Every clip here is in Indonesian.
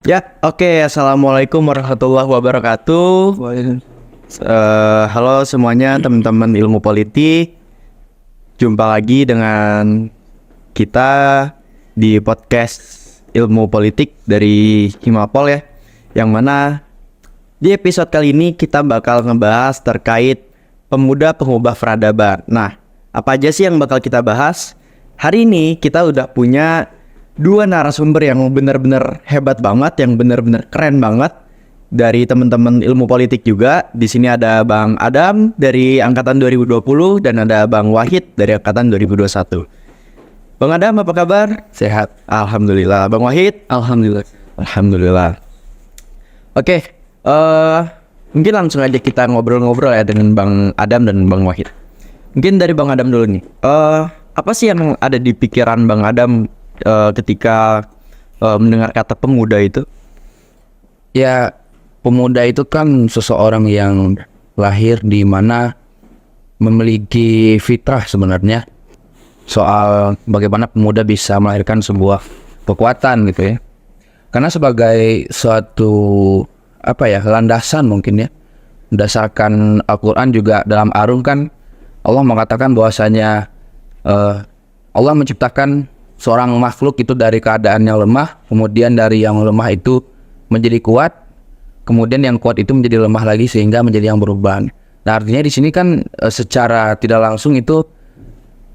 Ya, oke. Assalamualaikum warahmatullahi wabarakatuh. Halo semuanya teman-teman ilmu politik. Jumpa lagi dengan kita di podcast ilmu politik dari Himapol ya. Yang mana di episode kali ini kita bakal ngebahas terkait pemuda pengubah peradaban. Nah, apa aja sih yang bakal kita bahas? Hari ini kita udah punya dua narasumber yang benar-benar hebat banget, yang benar-benar keren banget dari teman-teman ilmu politik juga. Di sini ada Bang Adam dari angkatan 2020 dan ada Bang Wahid dari angkatan 2021. Bang Adam, apa kabar? Sehat. Alhamdulillah. Bang Wahid? Alhamdulillah. Alhamdulillah. Oke, mungkin langsung aja kita ngobrol-ngobrol ya dengan Bang Adam dan Bang Wahid. Mungkin dari Bang Adam dulu nih. Apa sih yang ada di pikiran Bang Adam ketika mendengar kata pemuda itu? Ya, pemuda itu kan seseorang yang lahir di mana memiliki fitrah sebenarnya soal bagaimana pemuda bisa melahirkan sebuah kekuatan gitu ya. Karena sebagai suatu landasan mungkin ya, berdasarkan Al-Quran juga dalam Ar-Rum kan Allah mengatakan bahwasanya Allah menciptakan seorang makhluk itu dari keadaan yang lemah, kemudian dari yang lemah itu menjadi kuat, kemudian yang kuat itu menjadi lemah lagi sehingga menjadi yang berubah. Nah, artinya di sini kan secara tidak langsung itu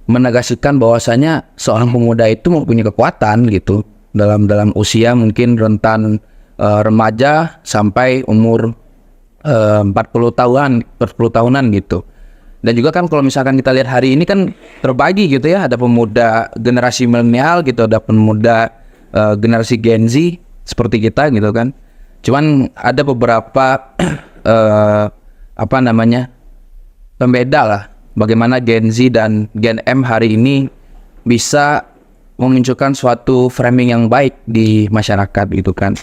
menegasikan bahwasanya seorang pemuda itu mempunyai kekuatan gitu dalam usia mungkin rentan remaja sampai umur 40 tahunan gitu. Dan juga kan kalau misalkan kita lihat hari ini kan terbagi gitu ya, ada pemuda generasi milenial gitu, ada pemuda generasi Gen Z seperti kita gitu kan. Cuman ada beberapa pembeda lah bagaimana Gen Z dan Gen M hari ini bisa memunculkan suatu framing yang baik di masyarakat gitu kan.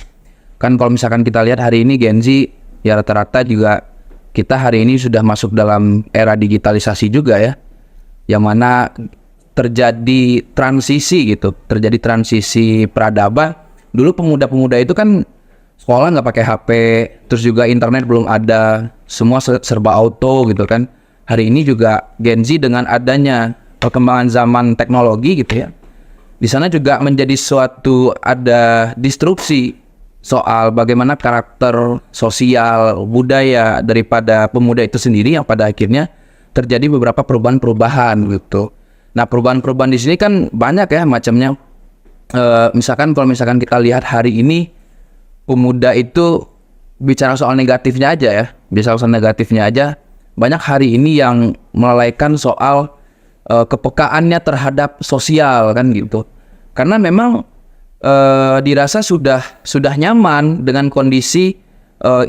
Kan kalau misalkan kita lihat hari ini Gen Z ya rata-rata juga kita hari ini sudah masuk dalam era digitalisasi juga ya, yang mana terjadi transisi gitu, terjadi transisi peradaban. Dulu pemuda-pemuda itu kan sekolah nggak pakai HP, terus juga internet belum ada, semua serba auto gitu kan. Hari ini juga Gen Z dengan adanya perkembangan zaman teknologi gitu ya, di sana juga menjadi suatu ada disrupsi soal bagaimana karakter sosial budaya daripada pemuda itu sendiri yang pada akhirnya terjadi beberapa perubahan-perubahan gitu. Nah, perubahan-perubahan di sini kan banyak ya macamnya. Misalkan kalau misalkan kita lihat hari ini pemuda itu bicara soal negatifnya aja ya, bicara soal negatifnya aja. Banyak hari ini yang melalaikan soal kepekaannya terhadap sosial kan gitu. Karena memang dirasa sudah nyaman dengan kondisi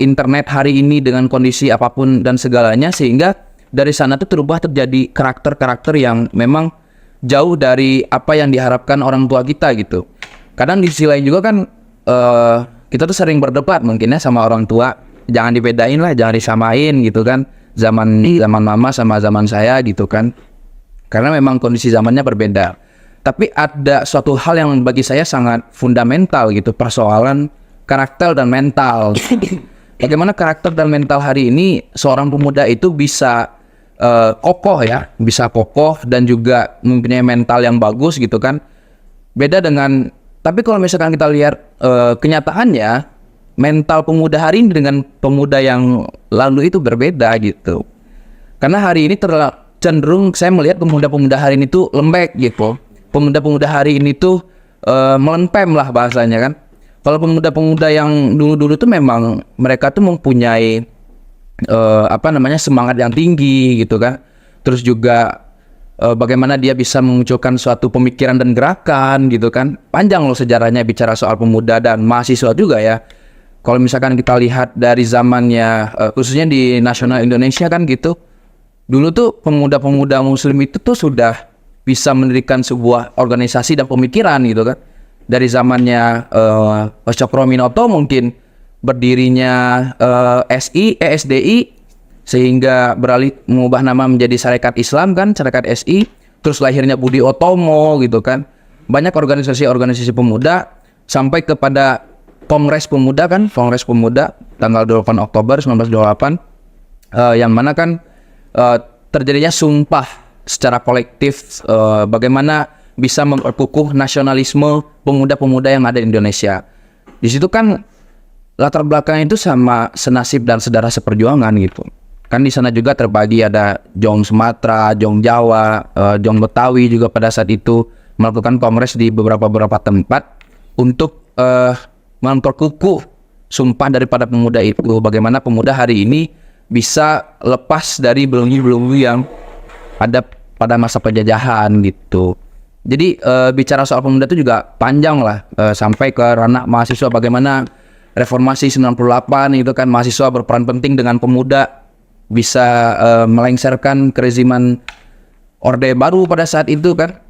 internet hari ini, dengan kondisi apapun dan segalanya, sehingga dari sana tuh terjadi karakter-karakter yang memang jauh dari apa yang diharapkan orang tua kita gitu. Kadang di sisi lain juga kan kita tuh sering berdebat mungkin ya sama orang tua, jangan dibedain lah, jangan disamain gitu kan, zaman mama sama zaman saya gitu kan, karena memang kondisi zamannya berbeda. Tapi ada suatu hal yang bagi saya sangat fundamental gitu, persoalan karakter dan mental. Bagaimana karakter dan mental hari ini seorang pemuda itu bisa kokoh ya, bisa kokoh dan juga mempunyai mental yang bagus gitu kan. Beda dengan, tapi kalau misalkan kita lihat kenyataannya, mental pemuda hari ini dengan pemuda yang lalu itu berbeda gitu. Karena hari ini cenderung saya melihat pemuda-pemuda hari ini tuh lembek gitu. Pemuda-pemuda hari ini tuh melempem lah bahasanya kan. Kalau pemuda-pemuda yang dulu-dulu tuh memang mereka tuh mempunyai semangat yang tinggi gitu kan. Terus juga bagaimana dia bisa memunculkan suatu pemikiran dan gerakan gitu kan. Panjang loh sejarahnya bicara soal pemuda dan mahasiswa juga ya. Kalau misalkan kita lihat dari zamannya khususnya di nasional Indonesia kan gitu, dulu tuh pemuda-pemuda muslim itu tuh sudah bisa mendirikan sebuah organisasi dan pemikiran gitu kan. Dari zamannya Cokroaminoto mungkin berdirinya SDI, sehingga beralih mengubah nama menjadi Sarekat Islam kan, Sarekat SI, terus lahirnya Budi Otomo gitu kan. Banyak organisasi-organisasi pemuda sampai kepada Kongres Pemuda tanggal 28 Oktober 1928, yang mana kan terjadinya sumpah secara kolektif bagaimana bisa memperkukuh nasionalisme pemuda-pemuda yang ada di Indonesia. Di situ kan latar belakangnya itu sama senasib dan sedara seperjuangan gitu. Kan di sana juga terbagi ada Jong Sumatera, Jong Jawa, Jong Betawi juga pada saat itu melakukan kongres di beberapa tempat untuk memperkukuh sumpah daripada pemuda itu. Bagaimana pemuda hari ini bisa lepas dari belenggu-belenggu yang ada pada masa penjajahan gitu. Jadi bicara soal pemuda itu juga panjang lah, sampai ke ranah mahasiswa, bagaimana reformasi 98 itu kan mahasiswa berperan penting dengan pemuda bisa melengsarkan kereziman Orde Baru pada saat itu kan,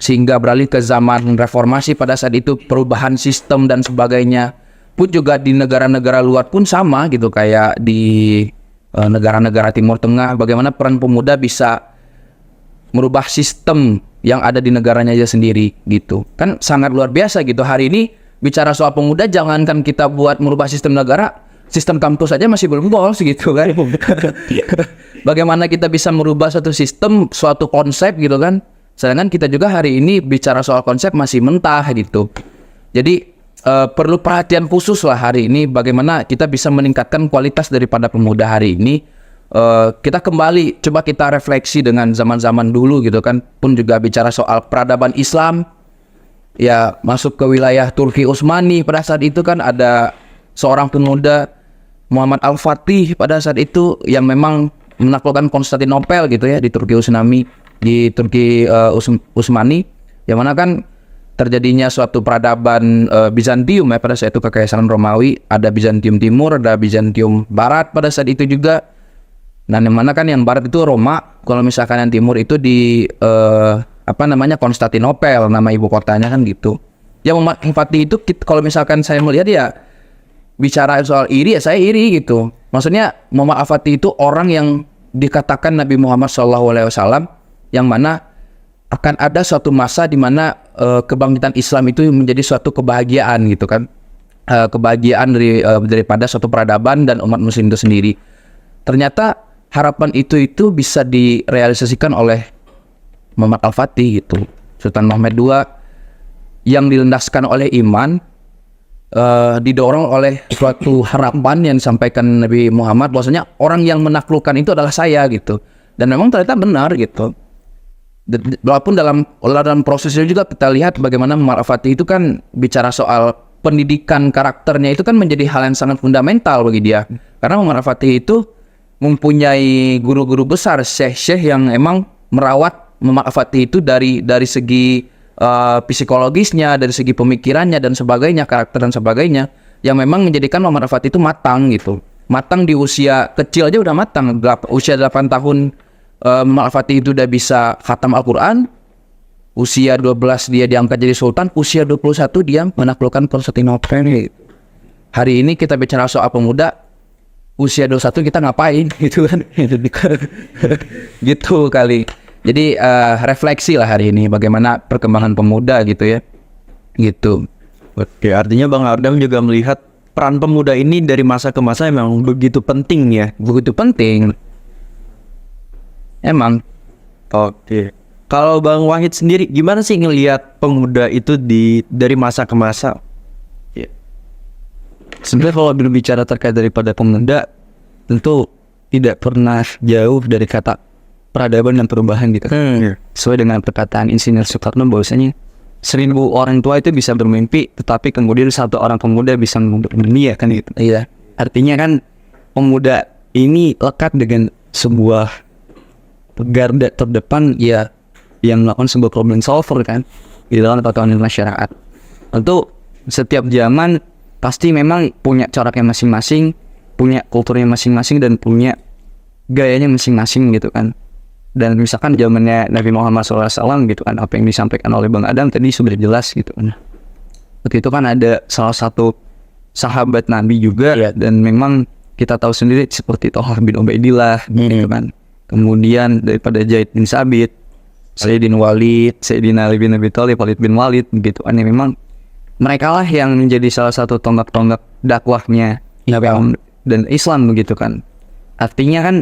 sehingga beralih ke zaman reformasi pada saat itu, perubahan sistem dan sebagainya. Pun juga di negara-negara luar pun sama gitu, kayak di negara-negara Timur Tengah, bagaimana peran pemuda bisa merubah sistem yang ada di negaranya aja sendiri gitu. Kan sangat luar biasa gitu. Hari ini bicara soal pemuda, jangankan kita buat merubah sistem negara, sistem kampus aja masih belum goals gitu kan. Bagaimana kita bisa merubah suatu sistem, suatu konsep gitu kan. Sedangkan kita juga hari ini bicara soal konsep masih mentah gitu. Jadi perlu perhatian khusus lah hari ini, bagaimana kita bisa meningkatkan kualitas daripada pemuda hari ini. Kita kembali, coba kita refleksi dengan zaman-zaman dulu gitu kan. Pun juga bicara soal peradaban Islam, ya masuk ke wilayah Turki Utsmani pada saat itu kan ada seorang pemuda Muhammad Al-Fatih pada saat itu yang memang menaklukkan Konstantinopel gitu ya, di Turki Utsmani, yang mana kan terjadinya suatu peradaban Bizantium ya pada saat itu, kekaisaran Romawi, ada Bizantium Timur, ada Bizantium Barat pada saat itu juga. Dan yang mana kan yang Barat itu Roma, kalau misalkan yang Timur itu di Konstantinopel, nama ibu kotanya kan gitu. Yang Muhammad Al-Fatih itu kalau misalkan saya melihat ya, bicara soal iri ya saya iri gitu. Maksudnya Muhammad Al-Fatih itu orang yang dikatakan Nabi Muhammad SAW, yang mana akan ada suatu masa di mana kebangkitan Islam itu menjadi suatu kebahagiaan gitu kan, kebahagiaan daripada suatu peradaban dan umat muslim itu sendiri. Ternyata harapan itu bisa direalisasikan oleh Muhammad Al-Fatih gitu, Sultan Muhammad II, yang dilandaskan oleh iman, didorong oleh suatu harapan yang disampaikan Nabi Muhammad, bahwasanya orang yang menaklukkan itu adalah saya gitu. Dan memang ternyata benar gitu. Walaupun dalam prosesnya juga kita lihat bagaimana Muhammad Al-Fatih itu kan bicara soal pendidikan karakternya itu kan menjadi hal yang sangat fundamental bagi dia. Karena Muhammad Al-Fatih itu mempunyai guru-guru besar, syekh-syekh yang emang merawat Muhammad Al-Fatih itu dari segi psikologisnya, dari segi pemikirannya dan sebagainya, karakter dan sebagainya, yang memang menjadikan Muhammad Al-Fatih itu matang gitu. Matang di usia kecil aja udah matang. Usia 8 tahun Muhammad Al-Fatih itu udah bisa khatam Al-Quran. Usia 12 dia diangkat jadi sultan. Usia 21 dia menaklukkan Konstantinopel. Hari ini kita bicara soal pemuda, usia 21 kita ngapain gitu kan. Gitu kali. Jadi refleksi lah hari ini bagaimana perkembangan pemuda gitu ya. Gitu. Oke, artinya Bang Adam juga melihat peran pemuda ini dari masa ke masa memang begitu penting ya. Begitu penting. Emang. Oke. Kalau Bang Wahid sendiri gimana sih ngelihat pemuda itu dari masa ke masa? Ya. Sebenarnya kalau berbicara terkait daripada pemuda, tentu tidak pernah jauh dari kata peradaban dan perubahan gitu. Sesuai dengan perkataan Insinyur Soekarno bahwasanya 1000 orang tua itu bisa bermimpi, tetapi kemudian 1 orang pemuda bisa membentuk dunia kan gitu. Iya. Artinya kan pemuda ini lekat dengan sebuah garda terdepan ya, yang melakukan sebuah problem solver kan di dalam tatanan masyarakat. Tentu setiap zaman pasti memang punya coraknya masing-masing, punya kulturnya masing-masing, dan punya gayanya masing-masing gitu kan. Dan misalkan zamannya Nabi Muhammad SAW gitu kan, apa yang disampaikan oleh Bang Adam tadi sudah jelas gitu kan. Waktu itu kan ada salah satu sahabat Nabi juga ya, dan memang kita tahu sendiri seperti Thalhah bin Ubaidillah gitu kan. Kemudian daripada Zaid bin Sabit, Sayyidina Walid, Sayyidina Ali bin Abi Thalib, Walid bin Walid gitu kan, yang memang mereka lah yang menjadi salah satu tonggak-tonggak dakwahnya dan Islam begitu kan. Artinya kan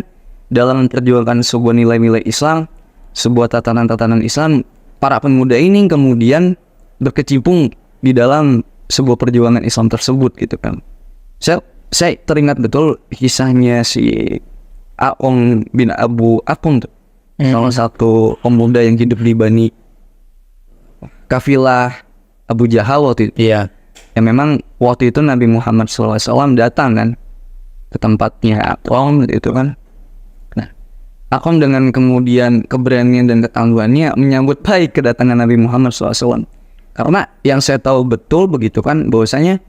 dalam memperjuangkan sebuah nilai-nilai Islam, sebuah tatanan-tatanan Islam, para pemuda ini kemudian berkecimpung di dalam sebuah perjuangan Islam tersebut gitu kan. Saya teringat betul kisahnya si A'ong bin Abu Aqum tuh. Salah satu pemuda yang hidup di Bani kafilah Abu Jahal waktu itu. Iya. Yang memang waktu itu Nabi Muhammad SAW datang kan ke tempatnya Aqom itu kan. Nah, Aqom dengan kemudian keberanian dan ketangguhannya menyambut baik kedatangan Nabi Muhammad SAW. Karena yang saya tahu betul begitu kan, bahwasanya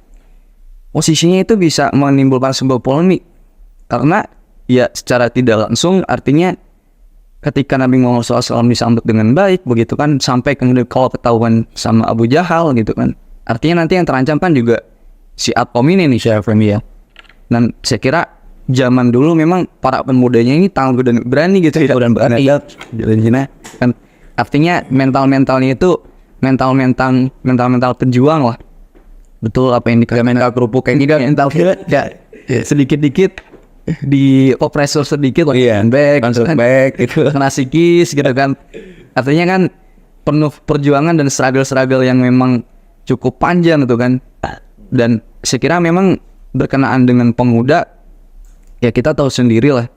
posisinya itu bisa menimbulkan sebuah polemik. Karena ya secara tidak langsung artinya ketika Nabi Muhammad SAW disambut dengan baik begitu kan, sampai kemudian kalau ketahuan sama Abu Jahal gitu kan, artinya nanti yang terancam kan juga si Aqom ini nih, ya. Dan saya kira zaman dulu memang para pemudanya ini tangguh dan berani gitu ya, dan berani kan. Artinya mentalnya itu mental pejuang lah. Betul apa yang dikatakan mental kerupuk kayak gini, mental ya sedikit-dikit di opresor sedikit, back gitu, kena psikis gitu kan. Artinya kan penuh perjuangan dan struggle yang memang cukup panjang gitu kan. Dan saya kira memang berkenaan dengan pemuda, ya kita tahu sendiri lah,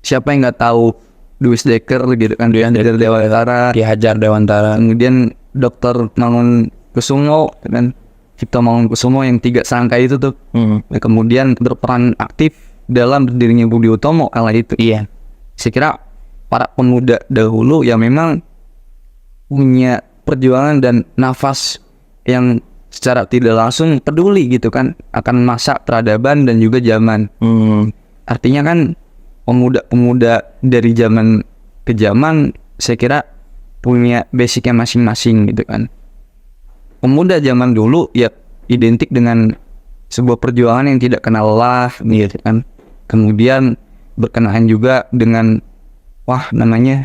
siapa yang nggak tahu Louis Dekker gitu kan, Hajar Dewantara, Ki Hajar Dewantara, kemudian Dr. Mangunkusumo kan, Cipto Mangunkusumo yang 3 sangka itu tuh. Nah, kemudian berperan aktif dalam berdirinya Budi Utomo kala itu. Iya. Saya kira para pemuda dahulu ya memang punya perjuangan dan nafas yang secara tidak langsung peduli gitu kan akan masa peradaban dan juga zaman. Artinya kan pemuda-pemuda dari zaman ke zaman saya kira punya basicnya masing-masing gitu kan. Pemuda zaman dulu ya identik dengan sebuah perjuangan yang tidak kenal lelah gitu kan. Kemudian berkenaan juga dengan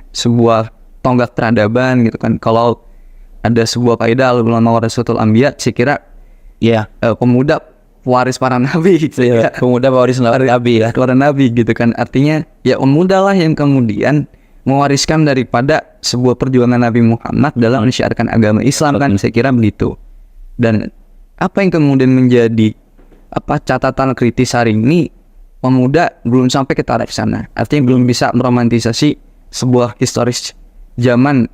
sebuah tonggak peradaban gitu kan. Kalau ada sebuah kaidah al-ulama warasatul anbiya, saya kira ya pemuda waris para nabi gitu ya. Pemuda waris nabi ya. Para nabi gitu kan. Artinya ya pemuda lah yang kemudian mewariskan daripada sebuah perjuangan Nabi Muhammad dalam menyiarkan agama Islam kan, saya kira begitu. Dan apa yang kemudian menjadi catatan kritis hari ini, pemuda belum sampai ke taraf sana. Artinya belum bisa meromantisasi sebuah historis zaman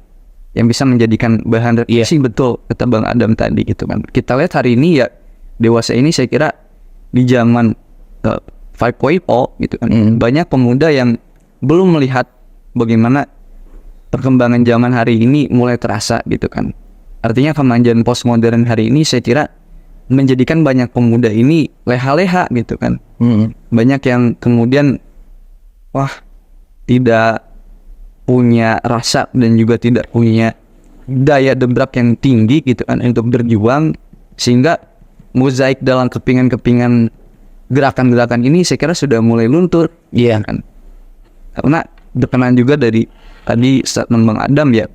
yang bisa menjadikan bahan refleksi. Betul kata Bang Adam tadi gitu kan. Kita lihat hari ini ya dewasa ini saya kira di zaman 5.0 gitu kan, banyak pemuda yang belum melihat bagaimana perkembangan zaman hari ini mulai terasa gitu kan. Artinya kemanjaan postmodern hari ini saya kira menjadikan banyak pemuda ini leha-leha gitu kan. Banyak yang kemudian tidak punya rasa dan juga tidak punya daya dobrak yang tinggi gitu kan untuk berjuang, sehingga mozaik dalam kepingan-kepingan gerakan-gerakan ini saya kira sudah mulai luntur. Iya kan. Karena berkenaan juga dari tadi statement Bang Adam ya,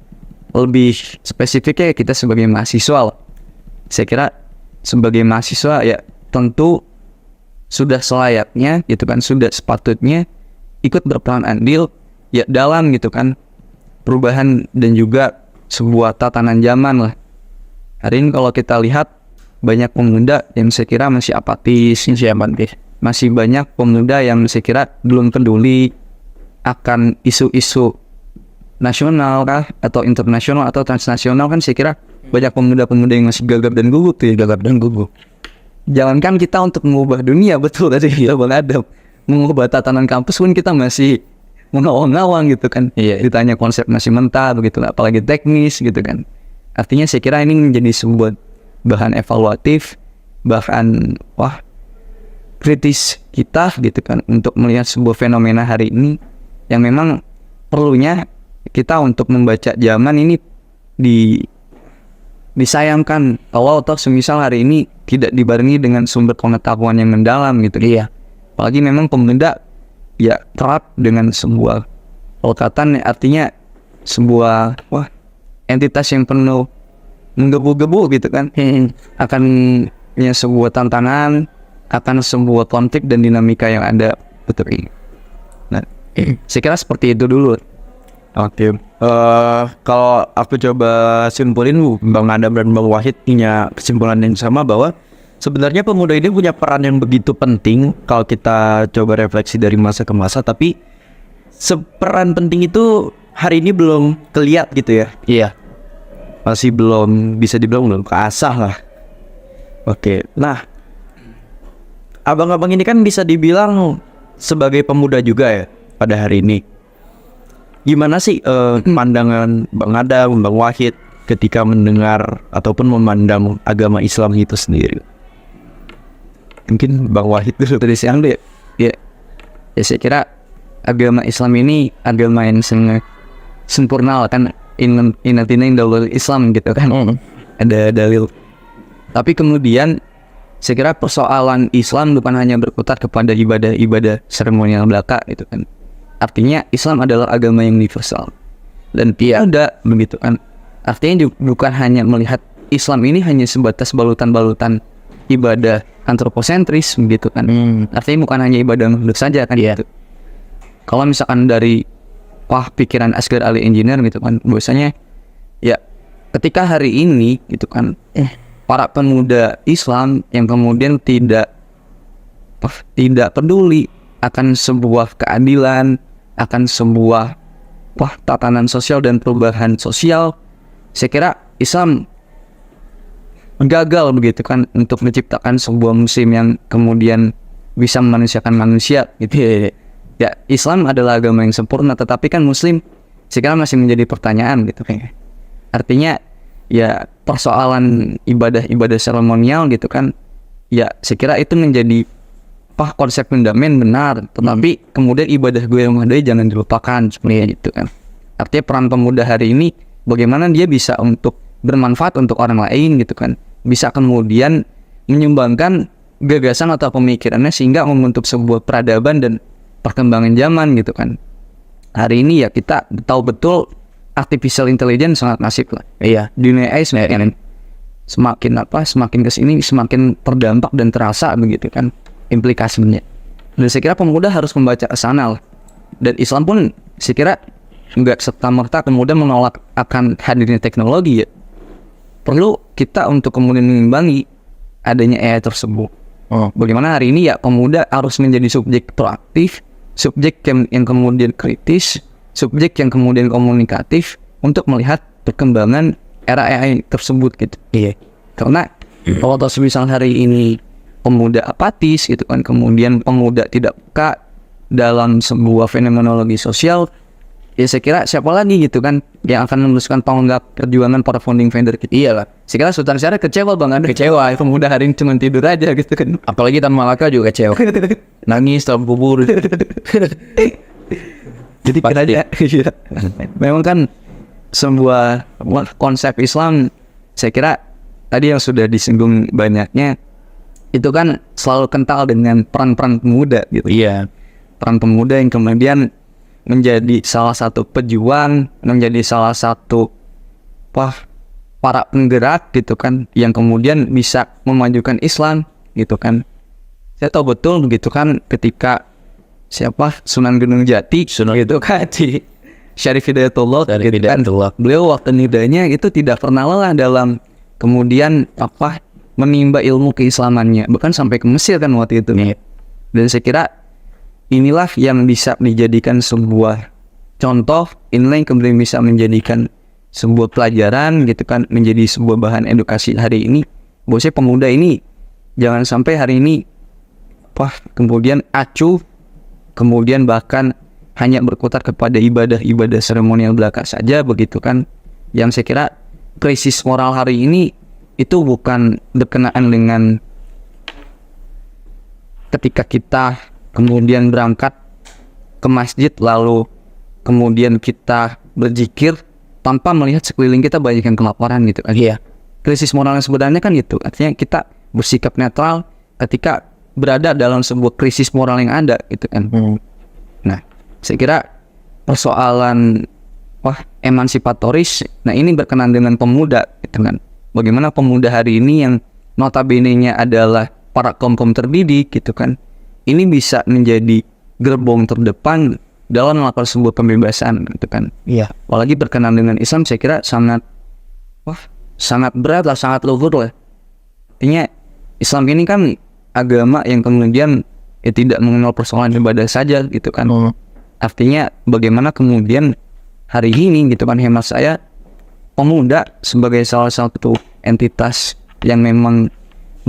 lebih spesifiknya kita sebagai mahasiswa lah. Saya kira sebagai mahasiswa ya tentu sudah selayaknya gitu kan, sudah sepatutnya ikut berperan andil ya dalam gitu kan perubahan dan juga sebuah tatanan zaman lah. Hari ini kalau kita lihat banyak pemuda yang saya kira masih apatis. Masih banyak pemuda yang saya kira belum peduli akan isu-isu nasional kah atau internasional atau transnasional kan. Saya kira banyak pemuda-pemuda yang masih gagap dan gugup tuh ya, Jangankan kita untuk mengubah dunia, betul tadi ya Bang Adam, mengubah tatanan kampus pun kita masih mengawang-awang gitu kan. Ditanya konsep masih mentah begitu, apalagi teknis gitu kan. Artinya saya kira ini menjadi sebuah bahan evaluatif, bahkan kritis kita gitu kan untuk melihat sebuah fenomena hari ini yang memang perlunya kita untuk membaca zaman ini disayangkan kalau semisal hari ini tidak dibarengi dengan sumber pengetahuan yang mendalam gitu. Apalagi memang pemuda ya kerap dengan sebuah pelekatan artinya sebuah entitas yang penuh menggebu-gebu gitu kan, akan ya sebuah tantangan, akan sebuah konflik dan dinamika yang ada, betul. Nah, saya kira seperti itu dulu. Oke. Kalau aku coba simpulin, Bang Adam dan Bang Wahid punya kesimpulan yang sama bahwa sebenarnya pemuda ini punya peran yang begitu penting kalau kita coba refleksi dari masa ke masa, tapi seperan penting itu hari ini belum kelihatan gitu ya. Iya. Masih belum bisa dibilang belum keasah lah. Oke. Nah, abang-abang ini kan bisa dibilang sebagai pemuda juga ya pada hari ini. Gimana sih pandangan Bang Adam, Bang Wahid ketika mendengar ataupun memandang agama Islam itu sendiri? Mungkin Bang Wahid dulu. Dari siang deh, ya saya kira agama Islam ini agama yang sangat sempurna kan, inatina indalul Islam gitu kan, ada dalil. Tapi kemudian saya kira persoalan Islam bukan hanya berkutat kepada ibadah-ibadah seremonial belaka gitu kan. Artinya Islam adalah agama yang universal dan tiada begitu kan. Artinya bukan hanya melihat Islam ini hanya sebatas balutan-balutan ibadah antroposentris begitu kan. Artinya bukan hanya ibadah makhluk saja kan gitu. Kalau misalkan dari pikiran Asghar Ali Engineer gitu kan, biasanya ya ketika hari ini gitu kan, para pemuda Islam yang kemudian tidak peduli akan sebuah keadilan, akan sebuah tatanan sosial dan perubahan sosial, saya kira Islam gagal begitu kan untuk menciptakan sebuah musim yang kemudian bisa memanusiakan manusia gitu. Ya, Islam adalah agama yang sempurna, tetapi kan Muslim saya kira masih menjadi pertanyaan gitu. Artinya ya persoalan ibadah seremonial gitu kan, ya saya kira itu menjadi konsep fundament benar, tetapi kemudian ibadah gue yang ada jangan dilupakan seperti itu kan. Artinya peran pemuda hari ini bagaimana dia bisa untuk bermanfaat untuk orang lain gitu kan, bisa kemudian menyumbangkan gagasan atau pemikirannya sehingga membentuk sebuah peradaban dan perkembangan zaman gitu kan. Hari ini ya kita tahu betul artificial intelligence sangat masif lah. Iya, dunia AI semakin kesini semakin terdampak dan terasa begitu kan implikasinya. Dan saya kira pemuda harus membaca ke sana lah. Dan Islam pun saya kira nggak serta-merta kemudian menolak akan hadirnya teknologi ya. Perlu kita untuk kemudian mengimbangi adanya AI tersebut. Bagaimana hari ini ya pemuda harus menjadi subjek proaktif, subjek yang kemudian kritis, subjek yang kemudian komunikatif untuk melihat perkembangan era AI tersebut gitu. Iya. Karena kalau misal hari ini pemuda apatis gitu kan, kemudian pemuda tidak peka dalam sebuah fenomenologi sosial, ya saya kira siapa lagi gitu kan yang akan meneruskan tonggak perjuangan para founding father kita. Iyalah, saya kira Sultan Syarif kecewa banget, kecewa pemuda hari ini cuma tidur aja gitu kan. Apalagi Tan Malaka juga kecewa, nangis dalam kubur. Jadi kira aja, memang kan sebuah konsep Islam, saya kira tadi yang sudah disinggung banyaknya itu kan selalu kental dengan peran-peran pemuda gitu. Iya. Peran pemuda yang kemudian menjadi salah satu pejuang, menjadi salah satu para penggerak gitu kan, yang kemudian bisa memajukan Islam gitu kan. Saya tahu betul begitu kan ketika Sunan Gunung Jati gitu kan, Syarif Hidayatullah gitu kan, beliau waktu nidanya itu tidak pernah lelah dalam kemudian menimba ilmu keislamannya, bahkan sampai ke Mesir kan waktu itu. Dan saya kira inilah yang bisa dijadikan sebuah contoh, inilah yang kemudian bisa menjadikan sebuah pelajaran gitu kan, menjadi sebuah bahan edukasi hari ini. Bahwasanya pemuda ini jangan sampai hari ini kemudian acuh, kemudian bahkan hanya berkutat kepada ibadah seremonial belaka saja begitu kan. Yang saya kira krisis moral hari ini itu bukan berkenaan dengan ketika kita kemudian berangkat ke masjid lalu kemudian kita berzikir tanpa melihat sekeliling kita banyak yang kelaparan gitu kan. Iya. Krisis moral yang sebenarnya kan itu. Artinya kita bersikap netral ketika berada dalam sebuah krisis moral yang ada gitu kan. Nah, saya kira persoalan emansipatoris, nah ini berkenaan dengan pemuda gitu kan. bagaimana pemuda hari ini yang notabene-nya adalah para kaum-kaum terdidik gitu kan, ini bisa menjadi gerbong terdepan dalam melakukan sebuah pembebasan gitu kan. Iya. Apalagi berkenaan dengan Islam, saya kira sangat berat lah, sangat luhur lah. Artinya Islam ini kan agama yang kemudian tidak mengenal persoalan ibadah saja gitu kan. Artinya bagaimana kemudian hari ini gitu kan, hemat saya, pemuda sebagai salah satu entitas yang memang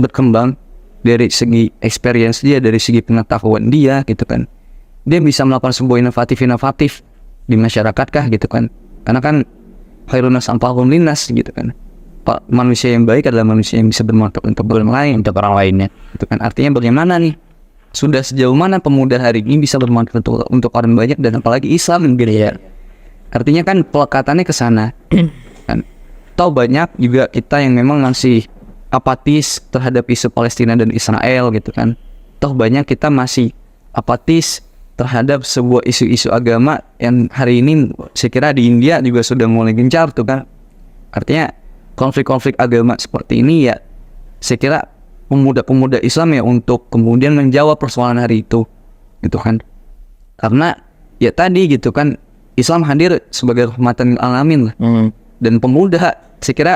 berkembang dari segi experience dia, dari segi pengetahuan dia gitu kan, dia bisa melakukan sebuah inovatif di masyarakat kah gitu kan. Karena kan khairun nas anfa'uhum linnas gitu kan. Manusia yang baik adalah manusia yang bisa bermanfaat untuk orang lain, untuk orang lainnya gitu kan. Artinya bagaimana nih, sudah sejauh mana pemuda hari ini bisa bermanfaat untuk orang banyak, dan apalagi Islam gitu ya. Artinya kan pelekatannya ke sana kan. Tahu banyak juga kita yang memang masih apatis terhadap isu Palestina dan Israel gitu kan. Toh banyak kita masih apatis terhadap sebuah isu-isu agama yang hari ini saya kira di India juga sudah mulai gencar tuh kan. Artinya konflik-konflik agama seperti ini ya, saya kira pemuda-pemuda Islam ya untuk kemudian menjawab persoalan hari itu gitu kan. Karena ya tadi gitu kan, Islam hadir sebagai rahmatan lil alamin lah. Dan pemuda saya kira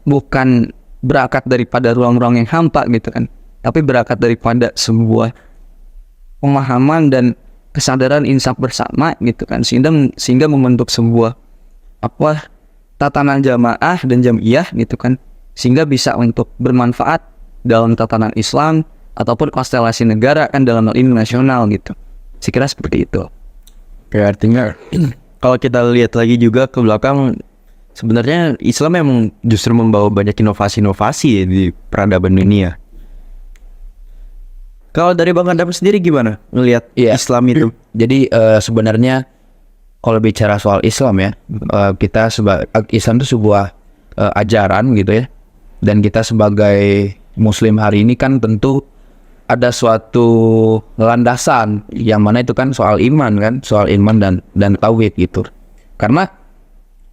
bukan berangkat daripada ruang-ruang yang hampa gitu kan, tapi berangkat daripada sebuah pemahaman dan kesadaran insaf bersama gitu kan, sehingga membentuk sebuah tatanan jamaah dan jamiah gitu kan, sehingga bisa untuk bermanfaat dalam tatanan Islam ataupun konstelasi negara kan, dalam hal ini nasional gitu. Saya kira seperti itu. Oke, artinya kalau kita lihat lagi juga ke belakang, sebenarnya Islam memang justru membawa banyak inovasi-inovasi ya di peradaban dunia. Kalau dari Bang Adam sendiri gimana melihat Islam itu? Jadi sebenarnya kalau bicara soal Islam ya, Islam itu sebuah ajaran gitu ya. Dan kita sebagai Muslim hari ini kan tentu ada suatu landasan yang mana itu kan soal iman kan, soal iman dan tauhid gitu. Karena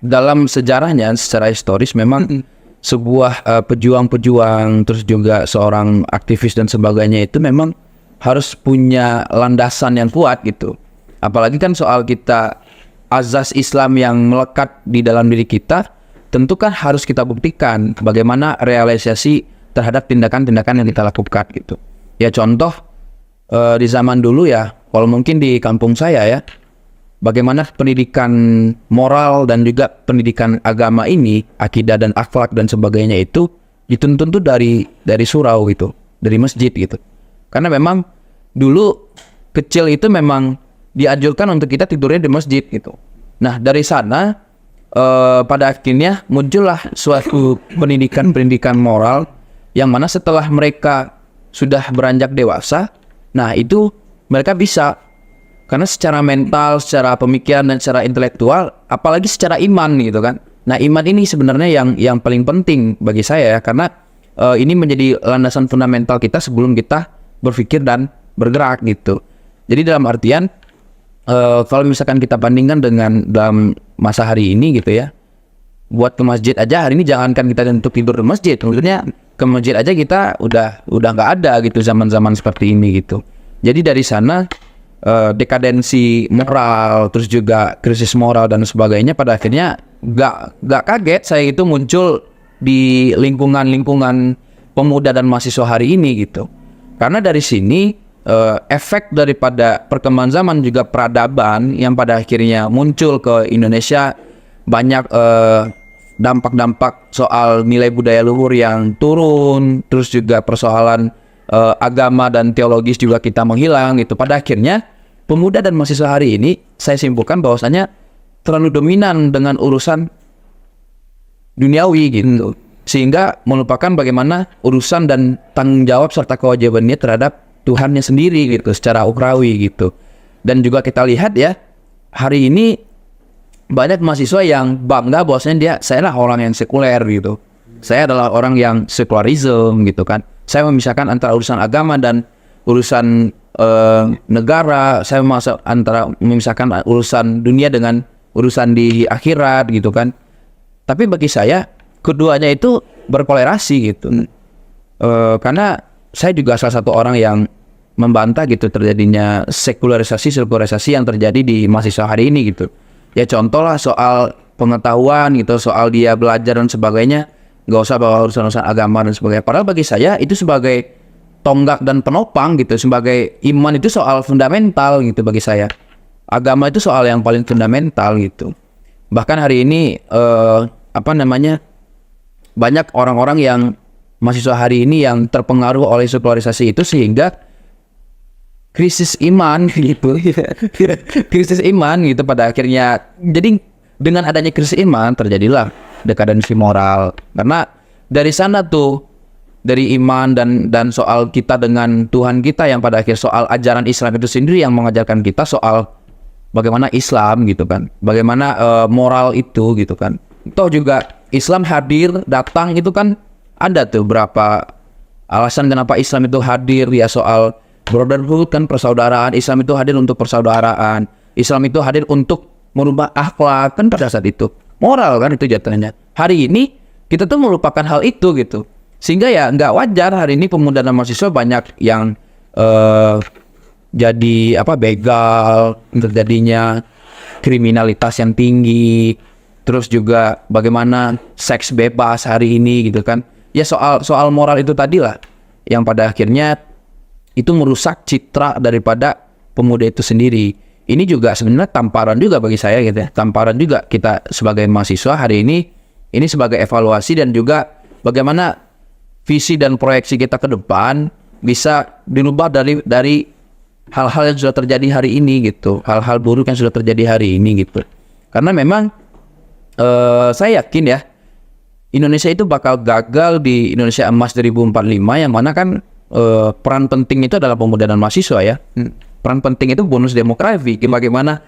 dalam sejarahnya secara historis memang sebuah pejuang-pejuang, terus juga seorang aktivis dan sebagainya itu memang harus punya landasan yang kuat gitu. Apalagi kan soal kita azas Islam yang melekat di dalam diri kita, tentu kan harus kita buktikan bagaimana realisasi terhadap tindakan-tindakan yang kita lakukan gitu. Ya contoh di zaman dulu ya, kalau mungkin di kampung saya ya, bagaimana pendidikan moral dan juga pendidikan agama ini, akidah dan akhlak dan sebagainya itu dituntun tuh dari surau gitu, dari masjid gitu. Karena memang dulu kecil itu memang dianjurkan untuk kita tidurnya di masjid gitu. Nah dari sana pada akhirnya muncullah suatu pendidikan moral yang mana setelah mereka sudah beranjak dewasa, nah itu mereka bisa. Karena secara mental, secara pemikiran, dan secara intelektual, apalagi secara iman gitu kan. Nah iman ini sebenarnya yang paling penting bagi saya ya, karena ini menjadi landasan fundamental kita sebelum kita berpikir dan bergerak gitu. Jadi dalam artian, kalau misalkan kita bandingkan dengan dalam masa hari ini gitu ya, buat ke masjid aja hari ini, jangankan kita untuk tidur di masjid, maksudnya ke masjid aja kita udah nggak ada gitu zaman-zaman seperti ini gitu. Jadi dari sana dekadensi moral, terus juga krisis moral dan sebagainya, pada akhirnya gak kaget saya itu muncul di lingkungan pemuda dan mahasiswa hari ini gitu. Karena dari sini efek daripada perkembangan zaman juga peradaban yang pada akhirnya muncul ke Indonesia, banyak dampak-dampak soal nilai budaya luhur yang turun, terus juga persoalan agama dan teologis juga kita menghilang gitu. Pada akhirnya pemuda dan mahasiswa hari ini saya simpulkan bahwasanya terlalu dominan dengan urusan duniawi gitu, sehingga melupakan bagaimana urusan dan tanggung jawab serta kewajibannya terhadap Tuhannya sendiri gitu, secara ukhrawi gitu. Dan juga kita lihat ya, hari ini banyak mahasiswa yang bangga bahwasanya saya lah orang yang sekuler gitu, saya adalah orang yang sekularisme gitu kan. Saya memisahkan antara urusan agama dan urusan negara, saya memisahkan urusan dunia dengan urusan di akhirat gitu kan. Tapi bagi saya, keduanya itu berkolerasi gitu. Karena saya juga salah satu orang yang membantah gitu terjadinya sekularisasi yang terjadi di mahasiswa hari ini gitu. Ya contoh lah soal pengetahuan gitu, soal dia belajar dan sebagainya, nggak usah bawa urusan-urusan agama dan sebagainya. Padahal bagi saya itu sebagai tonggak dan penopang gitu, sebagai iman itu soal fundamental gitu bagi saya. Agama itu soal yang paling fundamental gitu. Bahkan hari ini banyak orang-orang yang mahasiswa hari ini yang terpengaruh oleh sekularisasi itu sehingga krisis iman gitu. Krisis iman gitu pada akhirnya. Jadi dengan adanya krisis iman terjadilah dekadensi moral. Karena dari sana tuh, dari iman dan soal kita dengan Tuhan kita yang pada akhir soal ajaran Islam itu sendiri yang mengajarkan kita soal bagaimana Islam gitu kan. Bagaimana moral itu gitu kan. Toh juga Islam hadir, datang itu kan ada tuh berapa alasan kenapa Islam itu hadir ya, soal brotherhood kan, persaudaraan. Islam itu hadir untuk persaudaraan. Islam itu hadir untuk merubah akhlak kan pada saat itu. Moral kan itu jatuhnya. Hari ini kita tuh melupakan hal itu gitu. Sehingga ya nggak wajar hari ini pemuda dan mahasiswa banyak yang jadi begal, terjadinya kriminalitas yang tinggi. Terus juga bagaimana seks bebas hari ini gitu kan. Ya soal moral itu tadi lah yang pada akhirnya itu merusak citra daripada pemuda itu sendiri. Ini juga sebenarnya tamparan juga bagi saya gitu ya. Tamparan juga kita sebagai mahasiswa hari ini sebagai evaluasi dan juga bagaimana visi dan proyeksi kita ke depan bisa dirubah dari hal-hal yang sudah terjadi hari ini gitu. Hal-hal buruk yang sudah terjadi hari ini gitu. Karena memang saya yakin ya Indonesia itu bakal gagal di Indonesia Emas 2045 yang mana kan peran penting itu adalah pemuda dan mahasiswa ya. Peran penting itu bonus demografi. Bagaimana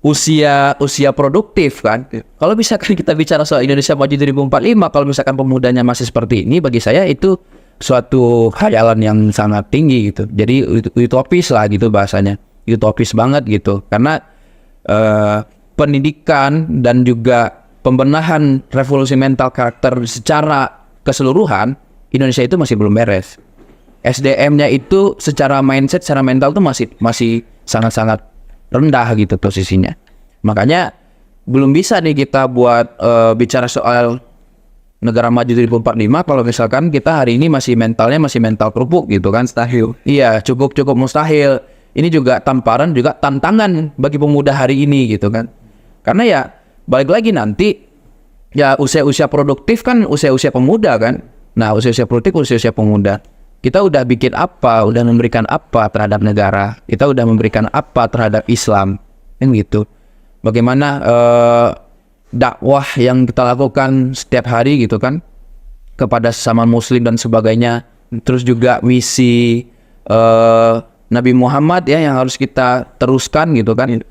usia produktif kan. Kalau misalkan kita bicara soal Indonesia Maju 2045, kalau misalkan pemudanya masih seperti ini, bagi saya itu suatu khayalan yang sangat tinggi gitu. Jadi utopis lah gitu bahasanya. Utopis banget gitu. Karena pendidikan dan juga pembenahan revolusi mental karakter secara keseluruhan Indonesia itu masih belum beres. SDM-nya itu secara mindset, secara mental tuh masih sangat-sangat rendah gitu posisinya. Makanya belum bisa nih kita buat bicara soal negara maju 2045 kalau misalkan kita hari ini masih mental kerupuk gitu kan, mustahil. Iya, cukup mustahil. Ini juga tamparan juga tantangan bagi pemuda hari ini gitu kan. Karena ya balik lagi nanti ya usia-usia produktif kan usia-usia pemuda kan. Nah usia-usia produktif usia-usia pemuda. Kita udah bikin apa, udah memberikan apa terhadap negara. Kita udah memberikan apa terhadap Islam. Kan gitu. Bagaimana dakwah yang kita lakukan setiap hari gitu kan kepada sesama muslim dan sebagainya. Terus juga misi Nabi Muhammad ya yang harus kita teruskan gitu kan.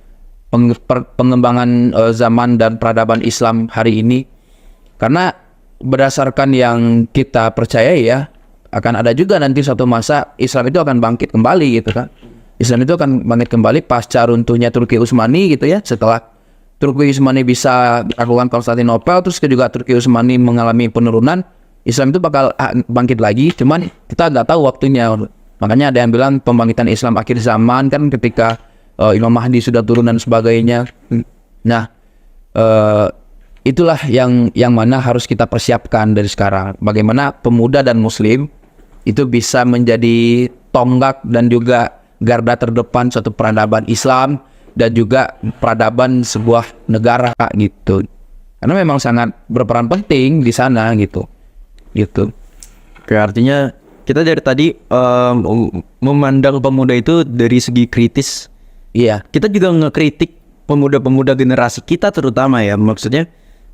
Pengembangan zaman dan peradaban Islam hari ini. Karena berdasarkan yang kita percaya ya, akan ada juga nanti suatu masa Islam itu akan bangkit kembali gitu kan. Islam itu akan bangkit kembali pasca runtuhnya Turki Utsmani gitu ya. Setelah Turki Utsmani bisa melakukan Konstantinopel, terus juga Turki Utsmani mengalami penurunan, Islam itu bakal bangkit lagi. Cuman kita nggak tahu waktunya. Makanya ada yang bilang pembangkitan Islam akhir zaman kan ketika Imam Mahdi sudah turun dan sebagainya. Nah, itulah yang mana harus kita persiapkan dari sekarang. Bagaimana pemuda dan muslim itu bisa menjadi tonggak dan juga garda terdepan suatu peradaban Islam dan juga peradaban sebuah negara gitu. Karena memang sangat berperan penting di sana gitu. Oke, artinya kita dari tadi memandang pemuda itu dari segi kritis. Iya. Kita juga ngekritik pemuda-pemuda generasi kita terutama ya. Maksudnya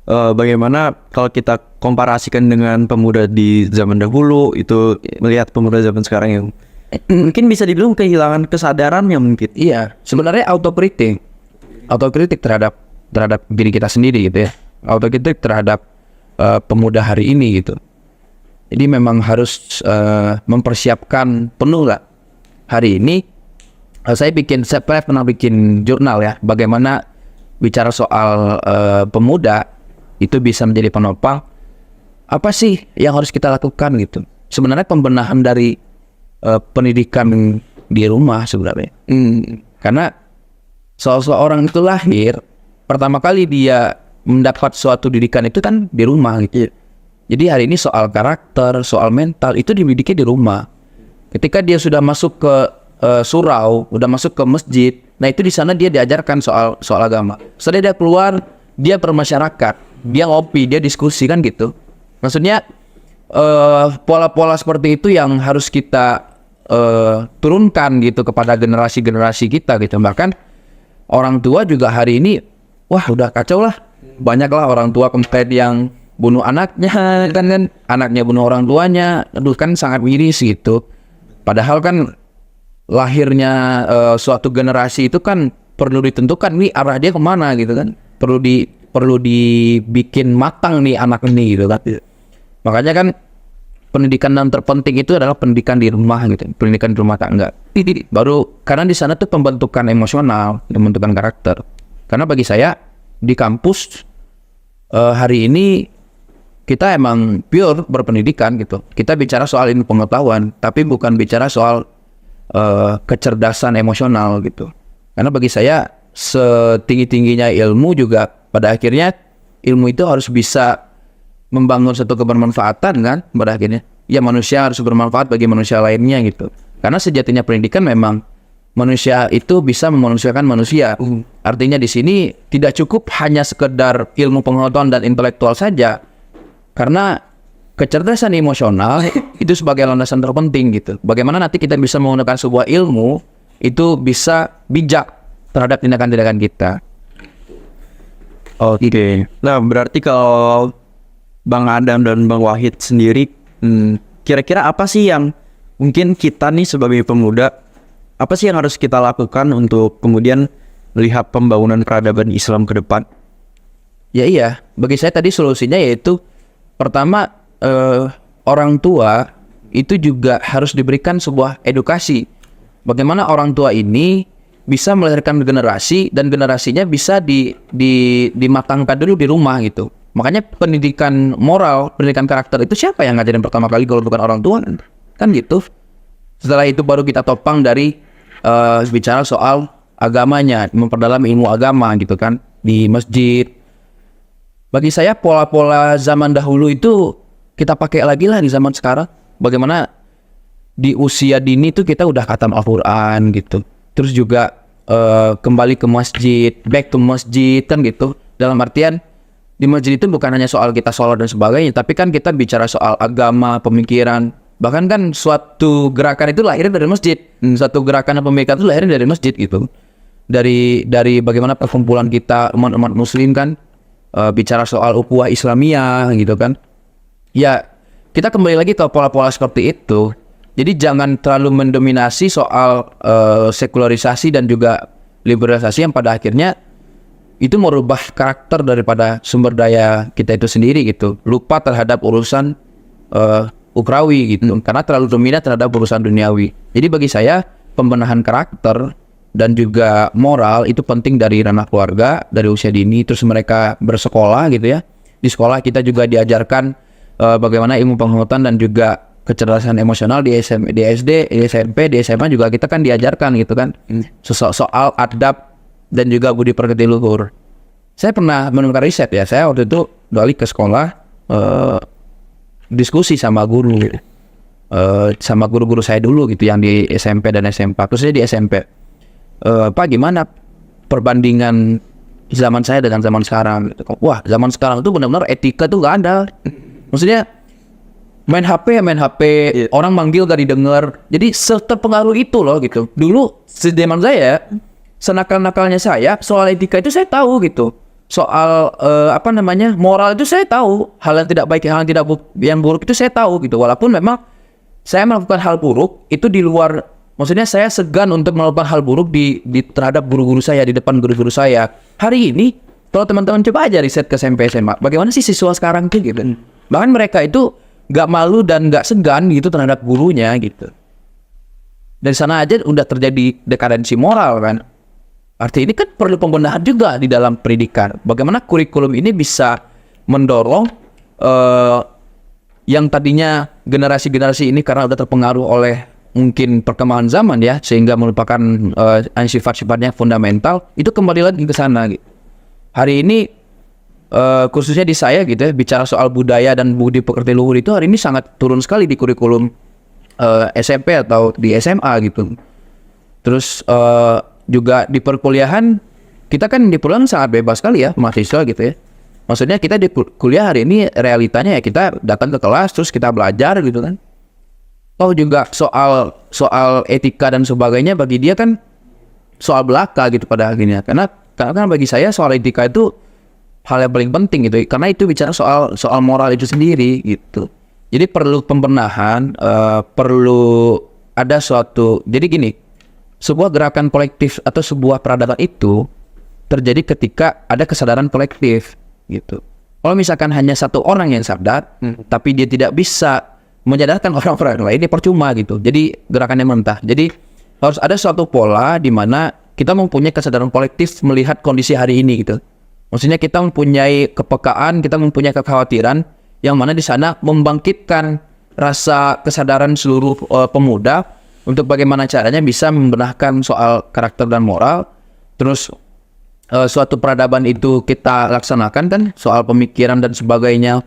bagaimana kalau kita komparasikan dengan pemuda di zaman dahulu itu melihat pemuda zaman sekarang yang mungkin bisa dibilang kehilangan kesadarannya mungkin. Iya, sebenarnya autokritik terhadap diri kita sendiri gitu ya. Autokritik terhadap pemuda hari ini gitu. Jadi memang harus mempersiapkan penuh lah. Hari ini saya pernah bikin jurnal ya, bagaimana bicara soal pemuda itu bisa menjadi penopang. apa sih yang harus kita lakukan gitu. Sebenarnya pembenahan dari pendidikan di rumah sebenarnya. Karena seorang itu lahir, pertama kali dia mendapat suatu didikan itu kan di rumah gitu. Jadi hari ini soal karakter, soal mental itu dimiliki di rumah. Ketika dia sudah masuk ke surau, udah masuk ke masjid, nah itu di sana dia diajarkan soal agama. Setelah dia keluar, dia bermasyarakat, dia ngopi, dia diskusi kan gitu. Maksudnya pola-pola seperti itu yang harus kita turunkan gitu kepada generasi-generasi kita gitu. Bahkan orang tua juga hari ini, wah udah kacau lah. Banyaklah orang tua kemudian yang bunuh anaknya, kan anaknya bunuh orang tuanya, aduh kan sangat miris gitu. Padahal kan lahirnya suatu generasi itu kan perlu ditentukan nih arah dia kemana gitu kan, perlu dibikin matang nih anak ini gitu kan. Makanya kan pendidikan yang terpenting itu adalah pendidikan di rumah gitu, pendidikan di rumah tangga. Baru karena di sana tuh pembentukan emosional, pembentukan karakter. Karena bagi saya di kampus hari ini kita emang pure berpendidikan gitu. Kita bicara soal ilmu pengetahuan, tapi bukan bicara soal kecerdasan emosional gitu. Karena bagi saya setinggi-tingginya ilmu juga pada akhirnya ilmu itu harus bisa membangun satu kebermanfaatan kan pada akhirnya. Ya manusia harus bermanfaat bagi manusia lainnya gitu. Karena sejatinya pendidikan memang manusia itu bisa memanusiakan manusia. Artinya di sini tidak cukup hanya sekedar ilmu pengetahuan dan intelektual saja. Karena kecerdasan emosional itu sebagai landasan terpenting gitu. Bagaimana nanti kita bisa menggunakan sebuah ilmu itu bisa bijak terhadap tindakan-tindakan kita. Oke. Nah, berarti kalau Bang Adam dan Bang Wahid sendiri, kira-kira apa sih yang mungkin kita nih sebagai pemuda, apa sih yang harus kita lakukan untuk kemudian melihat pembangunan peradaban Islam ke depan? Ya iya, bagi saya tadi solusinya yaitu pertama orang tua itu juga harus diberikan sebuah edukasi. Bagaimana orang tua ini bisa melahirkan generasi dan generasinya bisa dimatangkan dulu di rumah gitu. Makanya pendidikan moral, pendidikan karakter itu siapa yang ngajarin pertama kali kalau bukan orang tua kan gitu. Setelah itu baru kita topang dari bicara soal agamanya, memperdalam ilmu agama gitu kan di masjid. Bagi saya pola-pola zaman dahulu itu kita pakai lagi lah di zaman sekarang. Bagaimana di usia dini itu kita udah khatam Al-Quran gitu. Terus juga kembali ke masjid, back to masjid kan gitu. Dalam artian di masjid itu bukan hanya soal kita sholat dan sebagainya, tapi kan kita bicara soal agama, pemikiran. Bahkan kan suatu gerakan itu lahir dari masjid. Suatu gerakan dan pemikiran itu lahir dari masjid gitu. Dari bagaimana perkumpulan kita umat-umat muslim kan bicara soal ukhuwah Islamiyah gitu kan. Ya, kita kembali lagi ke pola-pola seperti itu. Jadi jangan terlalu mendominasi soal sekularisasi dan juga liberalisasi yang pada akhirnya itu merubah karakter daripada sumber daya kita itu sendiri gitu. Lupa terhadap urusan ukrawi gitu. Karena terlalu dominan terhadap urusan duniawi. Jadi bagi saya pembenahan karakter dan juga moral itu penting dari ranah keluarga, dari usia dini. Terus mereka bersekolah gitu ya. Di sekolah kita juga diajarkan bagaimana ilmu pengetahuan dan juga kecerdasan emosional di SD, di SMP, di SMA juga kita kan diajarkan gitu kan. Soal adab dan juga budi pekerti luhur. Saya pernah menemukan riset ya. Saya waktu itu balik ke sekolah diskusi sama guru, sama guru-guru saya dulu gitu yang di SMP dan SMP. Khususnya di SMP. Pak gimana perbandingan zaman saya dengan zaman sekarang? Wah zaman sekarang itu benar-benar etika tuh gak ada. Maksudnya main HP, orang manggil gak didengar. Jadi terpengaruh itu loh gitu. Dulu zaman saya senakal-nakalnya saya soal etika itu saya tahu gitu. Soal moral itu saya tahu. Hal yang tidak baik, hal yang buruk itu saya tahu gitu. Walaupun memang saya melakukan hal buruk itu di luar, maksudnya saya segan untuk melakukan hal buruk di terhadap guru-guru saya, di depan guru-guru saya. Hari ini kalau teman-teman coba aja riset ke SMP SMA, bagaimana sih siswa sekarang tuh gitu. Bahkan mereka itu gak malu dan gak segan gitu terhadap gurunya gitu. Dari sana aja udah terjadi dekadensi moral kan. Artinya ini kan perlu pembenahan juga di dalam pendidikan. Bagaimana kurikulum ini bisa mendorong yang tadinya generasi-generasi ini karena udah terpengaruh oleh mungkin perkembangan zaman ya, sehingga melupakan sifat-sifatnya fundamental, itu kembali lagi ke sana gitu. Hari ini khususnya di saya gitu ya, bicara soal budaya dan budi pekerti luhur itu hari ini sangat turun sekali di kurikulum SMP atau di SMA gitu. Terus juga di perkuliahan, kita kan di perkuliahan sangat bebas sekali ya mahasiswa gitu ya. Maksudnya kita di kuliah hari ini realitanya ya kita datang ke kelas terus kita belajar gitu kan. Oh juga soal etika dan sebagainya bagi dia kan soal belaka gitu pada akhirnya. Karena kan bagi saya soal etika itu hal yang paling penting gitu. Karena itu bicara soal moral itu sendiri gitu. Jadi perlu pembenahan, perlu ada suatu. Jadi gini, sebuah gerakan kolektif atau sebuah peradaban itu terjadi ketika ada kesadaran kolektif gitu. Kalau misalkan hanya satu orang yang sadar, tapi dia tidak bisa menyadarkan orang-orang lain, dia percuma gitu. Jadi gerakannya mentah. Jadi harus ada suatu pola di mana kita mempunyai kesadaran kolektif melihat kondisi hari ini gitu. Maksudnya kita mempunyai kepekaan, kita mempunyai kekhawatiran yang mana di sana membangkitkan rasa kesadaran seluruh pemuda untuk bagaimana caranya bisa membenahkan soal karakter dan moral. Terus suatu peradaban itu kita laksanakan kan soal pemikiran dan sebagainya.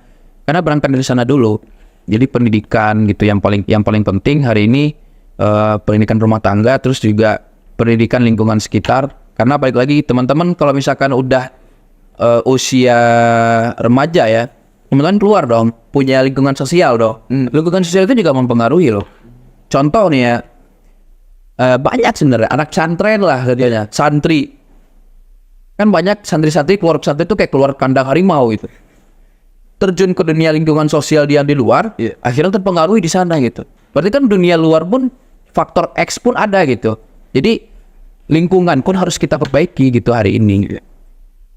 Karena berangkat dari sana dulu. Jadi pendidikan gitu yang paling penting hari ini, pendidikan rumah tangga, terus juga pendidikan lingkungan sekitar. Karena balik lagi teman-teman kalau misalkan udah usia remaja ya, teman-teman keluar dong, punya lingkungan sosial dong. Lingkungan sosial itu juga mempengaruhi loh. Contoh nih ya, banyak sebenarnya anak santren lah katanya, santri. Kan banyak santri-santri keluar pesantren itu kayak keluar kandang harimau gitu. Terjun ke dunia lingkungan sosial dia di luar, akhirnya terpengaruhi di sana gitu. Berarti kan dunia luar pun faktor X pun ada gitu. Jadi lingkungan pun harus kita perbaiki gitu hari ini.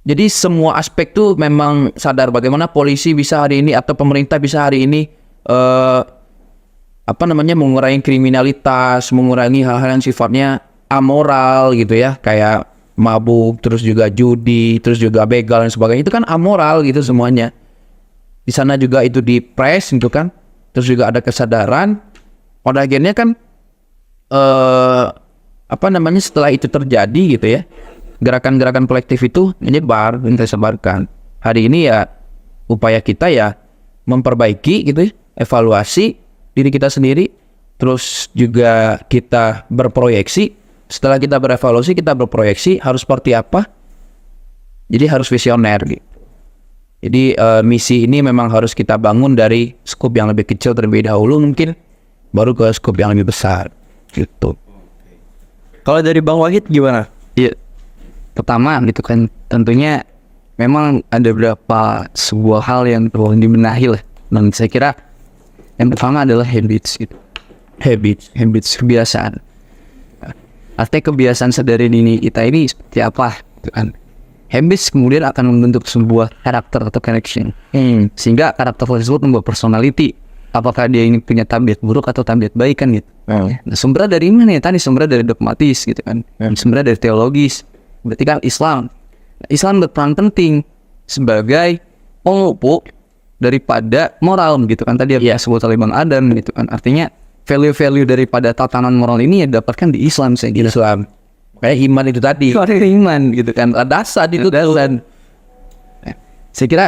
Jadi semua aspek tuh memang sadar bagaimana polisi bisa hari ini atau pemerintah bisa hari ini mengurangi kriminalitas, mengurangi hal-hal yang sifatnya amoral gitu ya, kayak mabuk, terus juga judi, terus juga begal dan sebagainya. Itu kan amoral gitu semuanya. Di sana juga itu di-press gitu kan. Terus juga ada kesadaran. Pada akhirnya kan setelah itu terjadi gitu ya, gerakan-gerakan kolektif itu menyebar, disebarkan. Hari ini ya upaya kita ya memperbaiki gitu ya, evaluasi diri kita sendiri, terus juga kita berproyeksi. Setelah kita berevaluasi, kita berproyeksi harus seperti apa. Jadi harus visioner gitu. Jadi misi ini memang harus kita bangun dari skop yang lebih kecil terlebih dahulu mungkin, baru ke skop yang lebih besar gitu. Kalau dari Bang Wahid gimana? Iya. Pertama gitu kan, tentunya memang ada beberapa sebuah hal yang perlu dibenahi lah. Dan saya kira yang pertama adalah habits gitu. Habits kebiasaan. Artinya kebiasaan sadari diri kita ini seperti apa gitu kan. Habits kemudian akan membentuk sebuah karakter atau connection. Sehingga karakter tersebut membuat personality. Apakah dia ini punya tabiat buruk atau tabiat baik kan gitu. Nah, sumbernya dari mana ya? Tadi sumbernya dari dogmatis gitu kan. Sumbernya dari teologis. Berarti kan Islam. Islam berperan penting sebagai pengupuk daripada moral gitu kan. Tadi ya sebut oleh Bang Adam gitu kan. Artinya value-value daripada tatanan moral ini ya dapatkan di Islam saya kira. Islam. Kayak iman itu tadi. Iman gitu kan. Dasar itu dan saya kira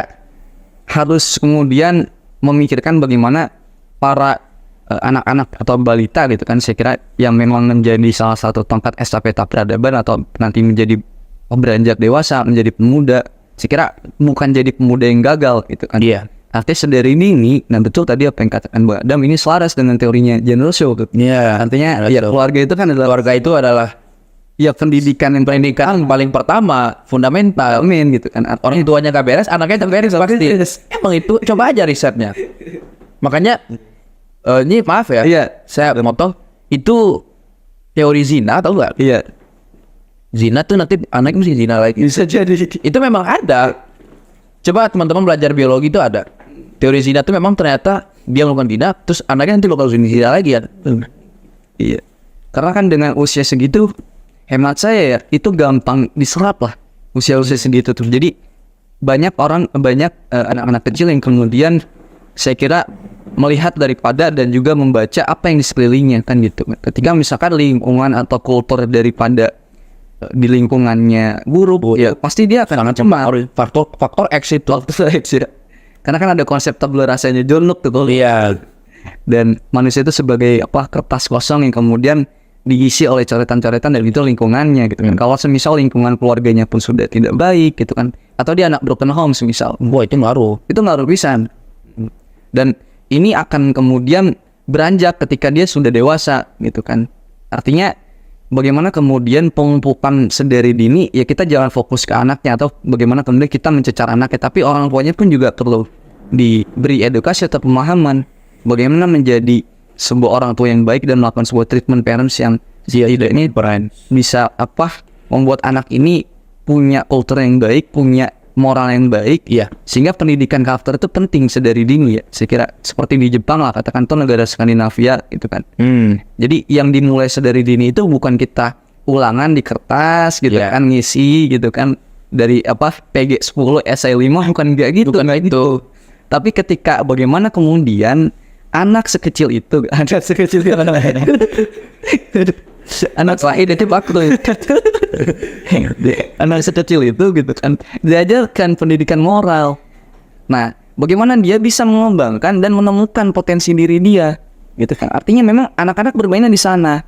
harus kemudian memikirkan bagaimana para anak-anak atau balita gitu kan, saya kira yang memang menjadi salah satu tongkat estafeta peradaban atau nanti menjadi beranjak dewasa, menjadi pemuda. Saya kira bukan jadi pemuda yang gagal gitu kan. Iya. Artinya sedari ini, nah betul tadi apa yang katakan Mbak Adam, ini selaras dengan teorinya General Shaw gitu. Iya. Artinya ya keluarga itu kan adalah ya pendidikan paling pertama, fundamental. amin gitu kan. Orang tuanya gak beres, anaknya gak beres pasti. Emang itu, coba aja risetnya. Makanya ini maaf ya, saya motong itu teori zina, tahu nggak? Iya. Zina tuh nanti anaknya mesti zina lagi. Bisa jadi. Itu memang ada. Coba teman-teman belajar biologi itu ada. Teori zina tuh memang ternyata dia melakukan zina, terus anaknya nanti melakukan zina lagi ya. Iya. Karena kan dengan usia segitu, hemat saya ya, itu gampang diserap lah usia-usia segitu tuh. Jadi banyak anak-anak kecil yang kemudian saya kira melihat daripada dan juga membaca apa yang di sekelilingnya kan gitu. Ketika misalkan lingkungan atau kultur daripada di lingkungannya buruk, ya pasti dia akan cemas. Faktor X itu. Karena kan ada konsep tabula rasanya John Locke tuh. Iya. Dan manusia itu sebagai kertas kosong yang kemudian diisi oleh coretan-coretan dan itu lingkungannya gitu kan. Kalau semisal lingkungan keluarganya pun sudah tidak baik gitu kan, atau dia anak broken home semisal, Wah, itu ngaruh pisan. Dan ini akan kemudian beranjak ketika dia sudah dewasa gitu kan. Artinya bagaimana kemudian pemupukan sedari dini, ya kita jangan fokus ke anaknya atau bagaimana kemudian kita mencecar anaknya, tapi orang tuanya pun juga perlu diberi edukasi atau pemahaman bagaimana menjadi sebuah orang tua yang baik dan melakukan sebuah treatment parents yang ini bisa membuat anak ini punya kultur yang baik, punya moral yang baik, ya, sehingga pendidikan karakter itu penting sedari dini ya. Saya kira seperti di Jepang lah, katakan tuh negara Skandinavia gitu kan. Jadi yang dimulai sedari dini itu bukan kita ulangan di kertas gitu kan, ngisi gitu kan dari PG 10 esai 5, bukan kayak gitu. Bukan itu. Tapi ketika bagaimana kemudian anak sekecil itu anak lahir itu waktu anak sekecil itu gitu kan diajarkan pendidikan moral. Nah, bagaimana dia bisa mengembangkan dan menemukan potensi diri dia gitu kan. Artinya memang anak-anak bermainnya di sana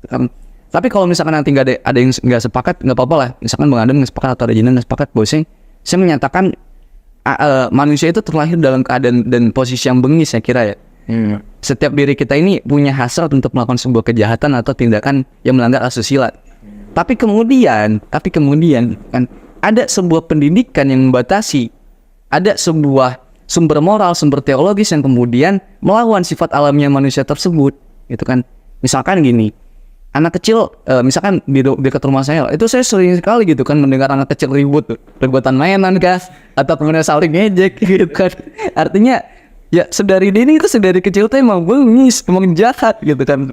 kan. Tapi kalau misalkan nanti nggak ada yang nggak sepakat, nggak apa-apa lah. Misalkan Bang Adam nggak sepakat atau ada Jinan nggak sepakat, bosnya saya menyatakan manusia itu terlahir dalam keadaan dan posisi yang bengis, saya kira ya. Setiap diri kita ini punya hasrat untuk melakukan sebuah kejahatan atau tindakan yang melanggar asusila. Tapi kemudian kan ada sebuah pendidikan yang membatasi, ada sebuah sumber moral, sumber teologis yang kemudian melawan sifat alamnya manusia tersebut, gitu kan. Misalkan gini, anak kecil, misalkan di dekat rumah saya, itu saya sering sekali gitu kan mendengar anak kecil ributan mainan kas, atau kemudian saling ngejek gitu kan. Artinya ya sedari kecil tuh emang bengis, emang jahat gitu kan.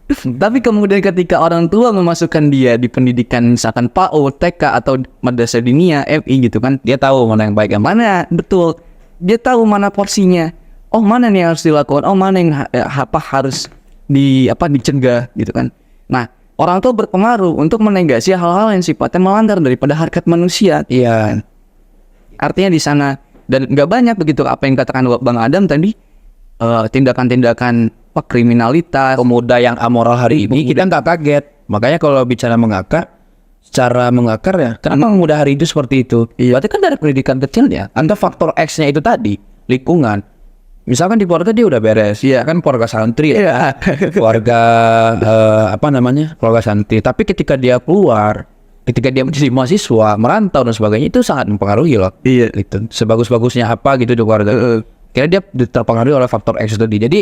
Tapi kemudian ketika orang tua memasukkan dia di pendidikan misalkan PAUD, TK atau madrasah diniyah, MI gitu kan, Dia tahu mana yang baik yang mana betul. Dia tahu mana porsinya. Oh, mana nih yang harus dilakukan? Oh, mana yang harus dicegah gitu kan. Nah, orang tua berpengaruh untuk menegasi hal-hal yang sifatnya melanggar daripada harkat manusia. Iya. Artinya di sana. Dan nggak banyak begitu apa yang katakan Bang Adam tadi, tindakan-tindakan kriminalitas. Pemuda yang amoral hari ini kita nggak kaget. Makanya kalau bicara secara mengakar ya, kenapa pemuda hari itu seperti itu? Berarti kan dari pendidikan kecilnya. Anda faktor X-nya itu tadi, lingkungan. Misalkan di keluarga dia udah beres, ya kan keluarga santri, keluarga keluarga santri. Tapi ketika dia keluar, ketika dia menjadi mahasiswa, merantau dan sebagainya, itu sangat mempengaruhi loh. Iya. Gitu. Sebagus-bagusnya apa gitu di keluarga. Kira dia terpengaruhi oleh faktor X tadi. Jadi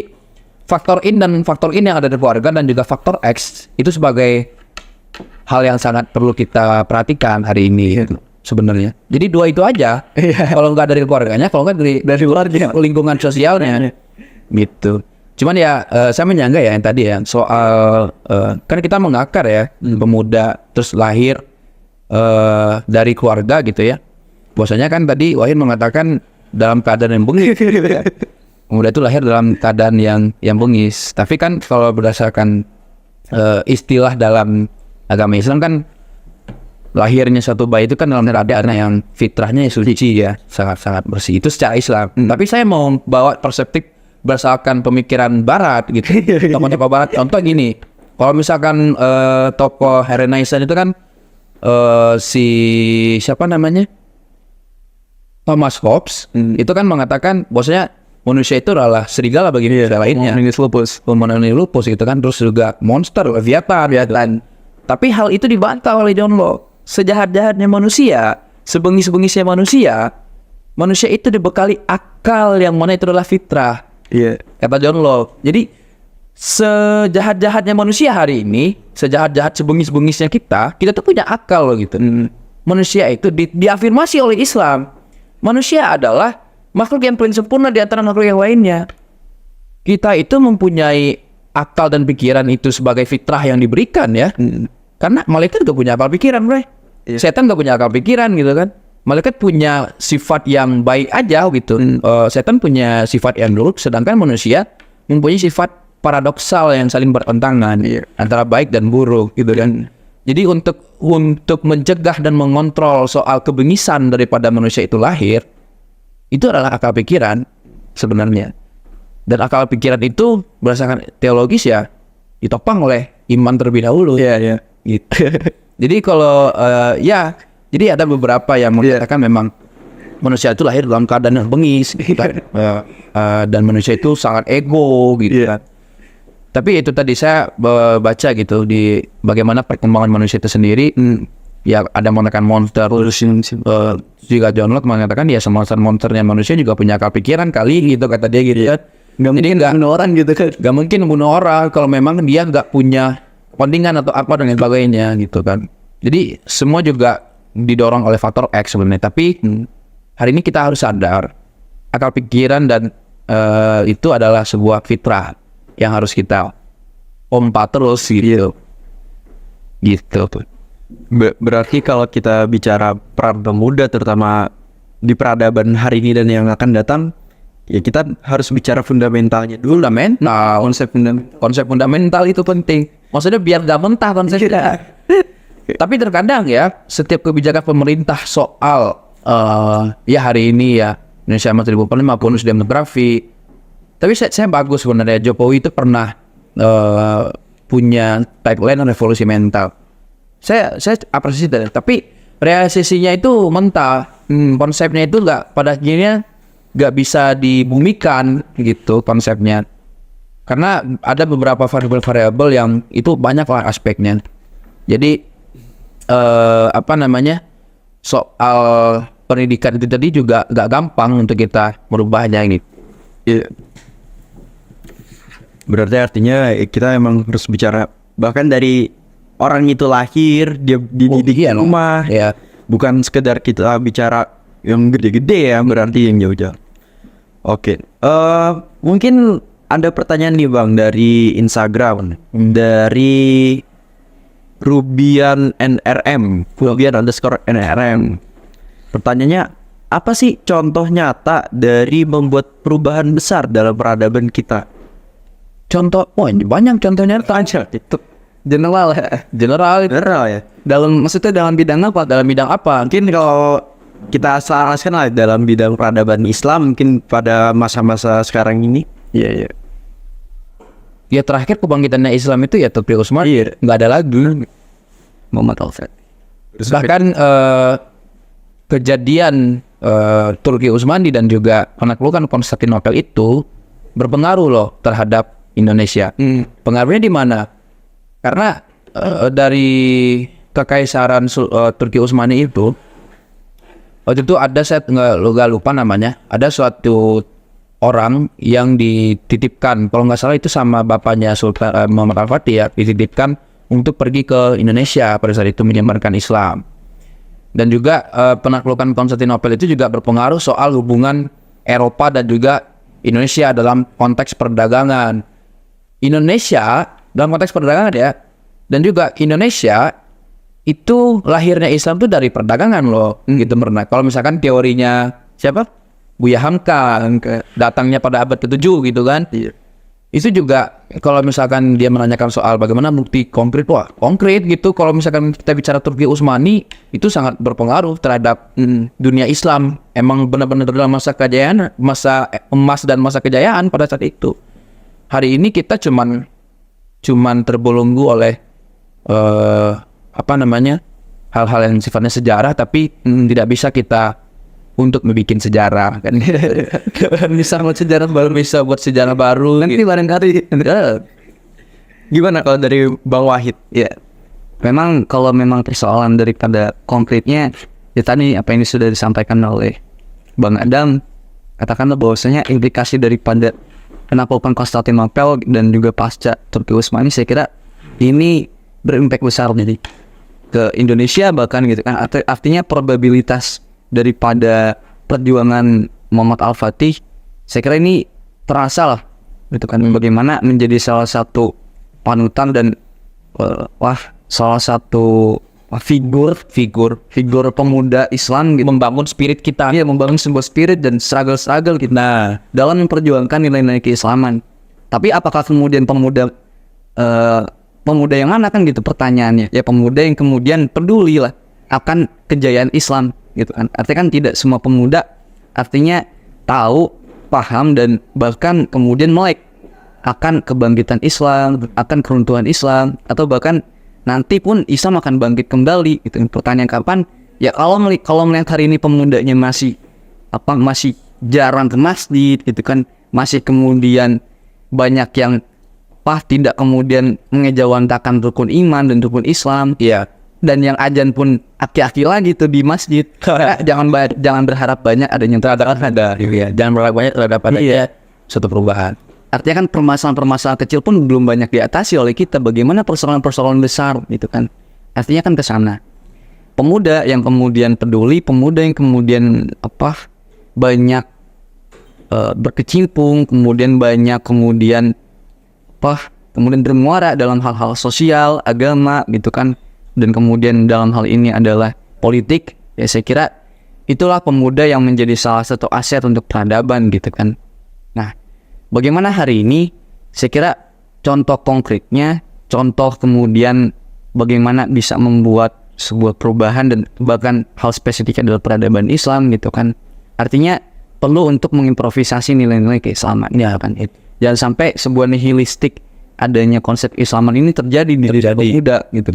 faktor in dan faktor in yang ada di keluarga dan juga faktor X itu sebagai hal yang sangat perlu kita perhatikan hari ini sebenarnya. Jadi dua itu aja. Kalau nggak dari keluarganya, kalau nggak dari keluarga, lingkungan sosialnya, gitu. Cuman ya saya menyangka ya yang tadi ya soal kan kita mengakar ya pemuda terus lahir dari keluarga gitu ya. Bahwasanya kan tadi Wahid mengatakan dalam keadaan yang bengis. Pemuda itu lahir dalam keadaan yang bengis. Tapi kan kalau berdasarkan istilah dalam agama Islam kan lahirnya suatu bayi itu kan dalam keadaan yang fitrahnya suci ya, sangat-sangat bersih. Itu secara Islam. Tapi saya mau bawa perspektif berdasarkan pemikiran Barat gitu. Tokoh-tokoh Barat. Contoh gini, kalau misalkan tokoh Renaissance itu kan siapa namanya? Thomas Hobbes itu kan mengatakan bahwasanya manusia itu adalah serigala bagi manusia lainnya. Memenuhi lupus gitu kan, terus juga monster, Leviathan. Tapi hal itu dibantah oleh John Locke. Sejahat-jahatnya manusia, sebengis-bengisnya manusia itu dibekali akal yang mana itu adalah fitrah. Kata John Locke. Jadi sejahat-jahatnya manusia hari ini, sejahat-jahat sebengis-bengisnya kita tuh punya akal loh gitu. Manusia itu diafirmasi oleh Islam. Manusia adalah makhluk yang paling sempurna di antara makhluk yang lainnya. Kita itu mempunyai akal dan pikiran itu sebagai fitrah yang diberikan ya. Karena malaikat gak punya akal pikiran, bro. Setan gak punya akal pikiran gitu kan. malaikat punya sifat yang baik aja gitu. Setan punya sifat yang buruk, sedangkan manusia mempunyai sifat paradoksal yang saling bertentangan antara baik dan buruk gitu kan. Jadi untuk mencegah dan mengontrol soal kebengisan daripada manusia itu lahir, itu adalah akal pikiran sebenarnya. Dan akal pikiran itu berdasarkan teologis ya ditopang oleh iman terlebih dahulu. Iya. Gitu. Jadi kalau jadi ada beberapa yang mengatakan memang manusia itu lahir dalam keadaan yang bengis gitu kan. Dan manusia itu sangat ego gitu kan. Tapi itu tadi saya baca gitu di bagaimana perkembangan manusia itu sendiri. Ya ada mengatakan monster, juga John Locke mengatakan ya monsternya manusia juga punya akal pikiran kali gitu kata dia gitu kan. Jadi nggak bunuh orang gitu kan. Nggak mungkin bunuh orang kalau memang dia nggak punya kepentingan atau apa dan sebagainya gitu kan. Jadi semua juga didorong oleh faktor X sebenarnya. Tapi hari ini kita harus sadar akal pikiran dan itu adalah sebuah fitrah yang harus kita pompa terus gitu. Gitu. Berarti kalau kita bicara peran pemuda terutama di peradaban hari ini dan yang akan datang, ya kita harus bicara fundamentalnya dulu. Konsep fundamental itu penting. Maksudnya biar gak mentah konsepnya. Tapi terkadang ya setiap kebijakan pemerintah soal ya hari ini ya Indonesia Masa 2045 bonus demografi. Tapi saya bagus sebenarnya Jokowi itu pernah punya tagline revolusi mental. Saya apresiasi dari, tapi realisasinya itu mentah. Konsepnya itu pada akhirnya nggak bisa dibumikan gitu konsepnya. Karena ada beberapa variabel yang itu banyak lah aspeknya. Jadi soal pendidikan itu tadi juga nggak gampang untuk kita merubahnya ini. Iya. Berarti artinya kita emang harus bicara bahkan dari orang itu lahir dia dididik di rumah, bukan sekedar kita bicara yang gede-gede ya, berarti yang jauh-jauh. Oke, mungkin ada pertanyaan nih Bang dari Instagram dari Rubian _NRM. Pertanyaannya, apa sih contoh nyata dari membuat perubahan besar dalam peradaban kita? Contoh, banyak contohnya aja. Itu general ya. Maksudnya dalam bidang apa? Mungkin kalau kita sarankan lah dalam bidang peradaban Islam mungkin pada masa-masa sekarang ini. Iya. Ya terakhir kebangkitannya Islam itu ya Turki Utsmani. Iya. Nggak ada lagi. Muhammad Al-Fatih. Bahkan kejadian Turki Utsmani dan juga penaklukan Konstantinopel itu berpengaruh loh terhadap Indonesia. Pengaruhnya di mana? Karena dari kekaisaran Turki Utsmani itu waktu itu ada, saya nggak lupa namanya, ada suatu orang yang dititipkan, kalau nggak salah itu sama bapaknya Sultan Muhammad Al-Fatih ya, dititipkan untuk pergi ke Indonesia pada saat itu menyebarkan Islam. Dan juga penaklukan Konstantinopel itu juga berpengaruh soal hubungan Eropa dan juga Indonesia dalam konteks perdagangan. Indonesia dalam konteks perdagangan ya, dan juga Indonesia itu lahirnya Islam itu dari perdagangan loh, gitu pernah. Kalau misalkan teorinya siapa? Buya Hamka datangnya pada abad ke-7 gitu kan. Itu juga kalau misalkan dia menanyakan soal bagaimana bukti konkret, konkret gitu. Kalau misalkan kita bicara Turki Utsmani itu sangat berpengaruh terhadap dunia Islam. Emang benar-benar dalam masa kejayaan, masa emas dan masa kejayaan pada saat itu. Hari ini kita cuman terbelenggu oleh hal-hal yang sifatnya sejarah, tapi tidak bisa kita untuk membuat sejarah kan. Bisa buat sejarah baru nanti gitu. Barangkali. Gimana kalau dari Bang Wahid? Ya, memang kalau memang persoalan daripada konkretnya ya tadi apa yang sudah disampaikan oleh Bang Adam, katakanlah bahwasanya implikasi daripada penaklukan Konstantinopel dan juga pasca Turki Utsmani, saya kira ini berimpak besar jadi ke Indonesia bahkan gitu kan. Artinya probabilitas daripada perjuangan Muhammad Al-Fatih, saya kira ini terasa lah gitu kan, bagaimana menjadi salah satu panutan dan salah satu figur pemuda Islam gitu, membangun spirit kita. Iya, membangun sebuah spirit dan struggle kita dalam memperjuangkan nilai-nilai keislaman. Tapi apakah kemudian pemuda yang mana kan gitu pertanyaannya? Ya pemuda yang kemudian peduli lah akan kejayaan Islam gitu kan. Artinya kan tidak semua pemuda artinya tahu, paham dan bahkan kemudian melek akan kebangkitan Islam, akan keruntuhan Islam, atau bahkan nanti pun Islam akan bangkit kembali gitu. Pertanyaan kapan? Ya kalau melihat hari ini pemudanya masih jarang ke masjid gitu kan, masih kemudian banyak yang tidak kemudian mengejawantakan rukun iman dan rukun Islam. Iya. Dan yang ajan pun aki-aki lagi tuh di masjid. Jangan berharap banyak adanya jangan berharap banyak terhadap adanya suatu perubahan. Artinya kan permasalahan-permasalahan kecil pun belum banyak diatasi oleh kita. Bagaimana persoalan-persoalan besar gitu kan. Artinya kan ke sana. Pemuda yang kemudian peduli, pemuda yang kemudian banyak berkecimpung, kemudian kemudian bermuara dalam hal-hal sosial, agama gitu kan. Dan kemudian dalam hal ini adalah politik. Ya saya kira itulah pemuda yang menjadi salah satu aset untuk peradaban gitu kan. Nah, bagaimana hari ini, saya kira contoh konkretnya, contoh kemudian bagaimana bisa membuat sebuah perubahan dan bahkan hal spesifik adalah peradaban Islam gitu kan. Artinya perlu untuk mengimprovisasi nilai-nilai keislaman ya kan. Jangan sampai sebuah nihilistik adanya konsep Islaman ini terjadi di diri pemuda gitu.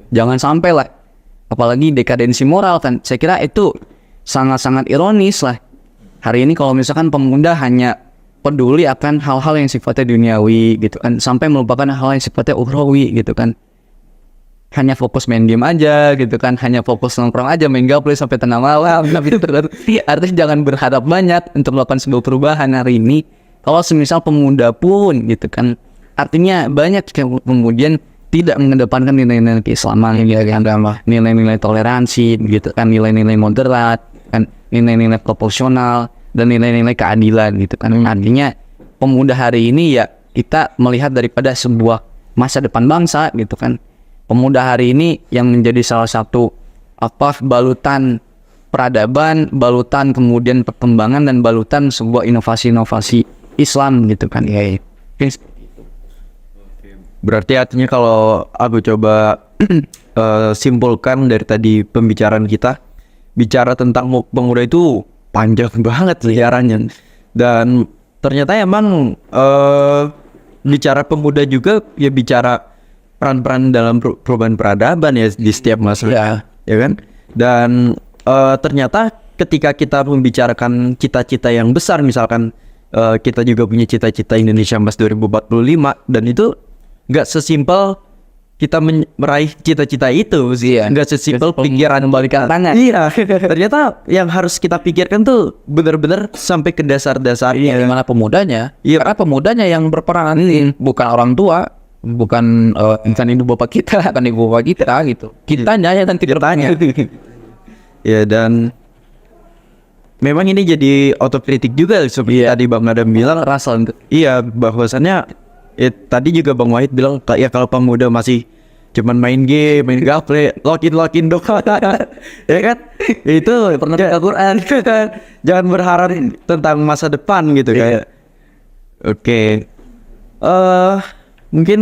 Jangan sampai lah. Apalagi dekadensi moral kan. Saya kira itu sangat-sangat ironis lah. Hari ini kalau misalkan pemuda hanya peduli akan hal-hal yang sifatnya duniawi gitu kan, sampai melupakan hal yang sifatnya ukhrawi gitu kan. Hanya fokus main game aja gitu kan, hanya fokus nongkrong aja, main gameplay sampai tengah malam gitu kan. Artinya jangan berharap banyak untuk melakukan sebuah perubahan hari ini. Kalau semisal pemuda pun gitu kan, artinya banyak yang kemudian tidak mengedepankan nilai-nilai keislaman, nilai-nilai toleransi gitu kan, nilai-nilai moderat kan, nilai-nilai proporsional dan nilai-nilai keadilan gitu kan. Artinya pemuda hari ini ya kita melihat daripada sebuah masa depan bangsa gitu kan. Pemuda hari ini yang menjadi salah satu balutan peradaban, balutan kemudian perkembangan dan balutan sebuah inovasi-inovasi Islam gitu kan. Ya. Berarti artinya kalau aku coba simpulkan dari tadi pembicaraan kita, bicara tentang pemuda itu panjang banget liarannya. Dan ternyata emang bicara pemuda juga ya bicara peran-peran dalam perubahan peradaban ya di setiap masa ya kan. Dan ternyata ketika kita membicarakan cita-cita yang besar, misalkan kita juga punya cita-cita Indonesia Emas 2045, dan itu nggak sesimpel kita meraih cita-cita itu sih, nggak sesimpel pikiran membalikan tangan. Iya, ternyata yang harus kita pikirkan tuh benar-benar sampai ke dasar-dasarnya. Gimana pemudanya? Karena pemudanya yang berperan ini, bukan orang tua, bukan ibu bapak kita, bukan ibu bapak kita gitu. Kitanya yang nanti bertanya. Ya, dan memang ini jadi otokritik juga seperti tadi Bang Adam bilang. Iya, bahwasannya tadi juga Bang Wahid bilang ya kalau pemuda masih cuman main game, main gameplay, login doang ya kan, itu pernah baca Quran. Jangan berharap tentang masa depan gitu kan. Oke. Mungkin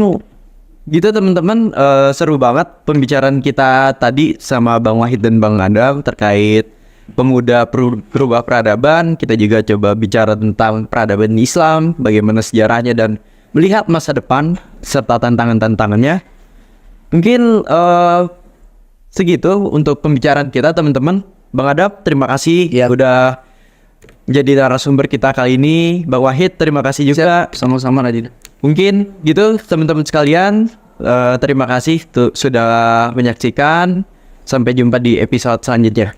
gitu teman-teman, seru banget pembicaraan kita tadi sama Bang Wahid dan Bang Adam terkait pemuda berubah peradaban. Kita juga coba bicara tentang peradaban Islam, bagaimana sejarahnya dan melihat masa depan serta tantangan-tantangannya. Mungkin segitu untuk pembicaraan kita teman-teman. Bang Adam, terima kasih udah jadi narasumber kita kali ini. Bang Wahid, terima kasih juga. Sama-sama Radina. Mungkin gitu teman-teman sekalian, terima kasih sudah menyaksikan. Sampai jumpa di episode selanjutnya.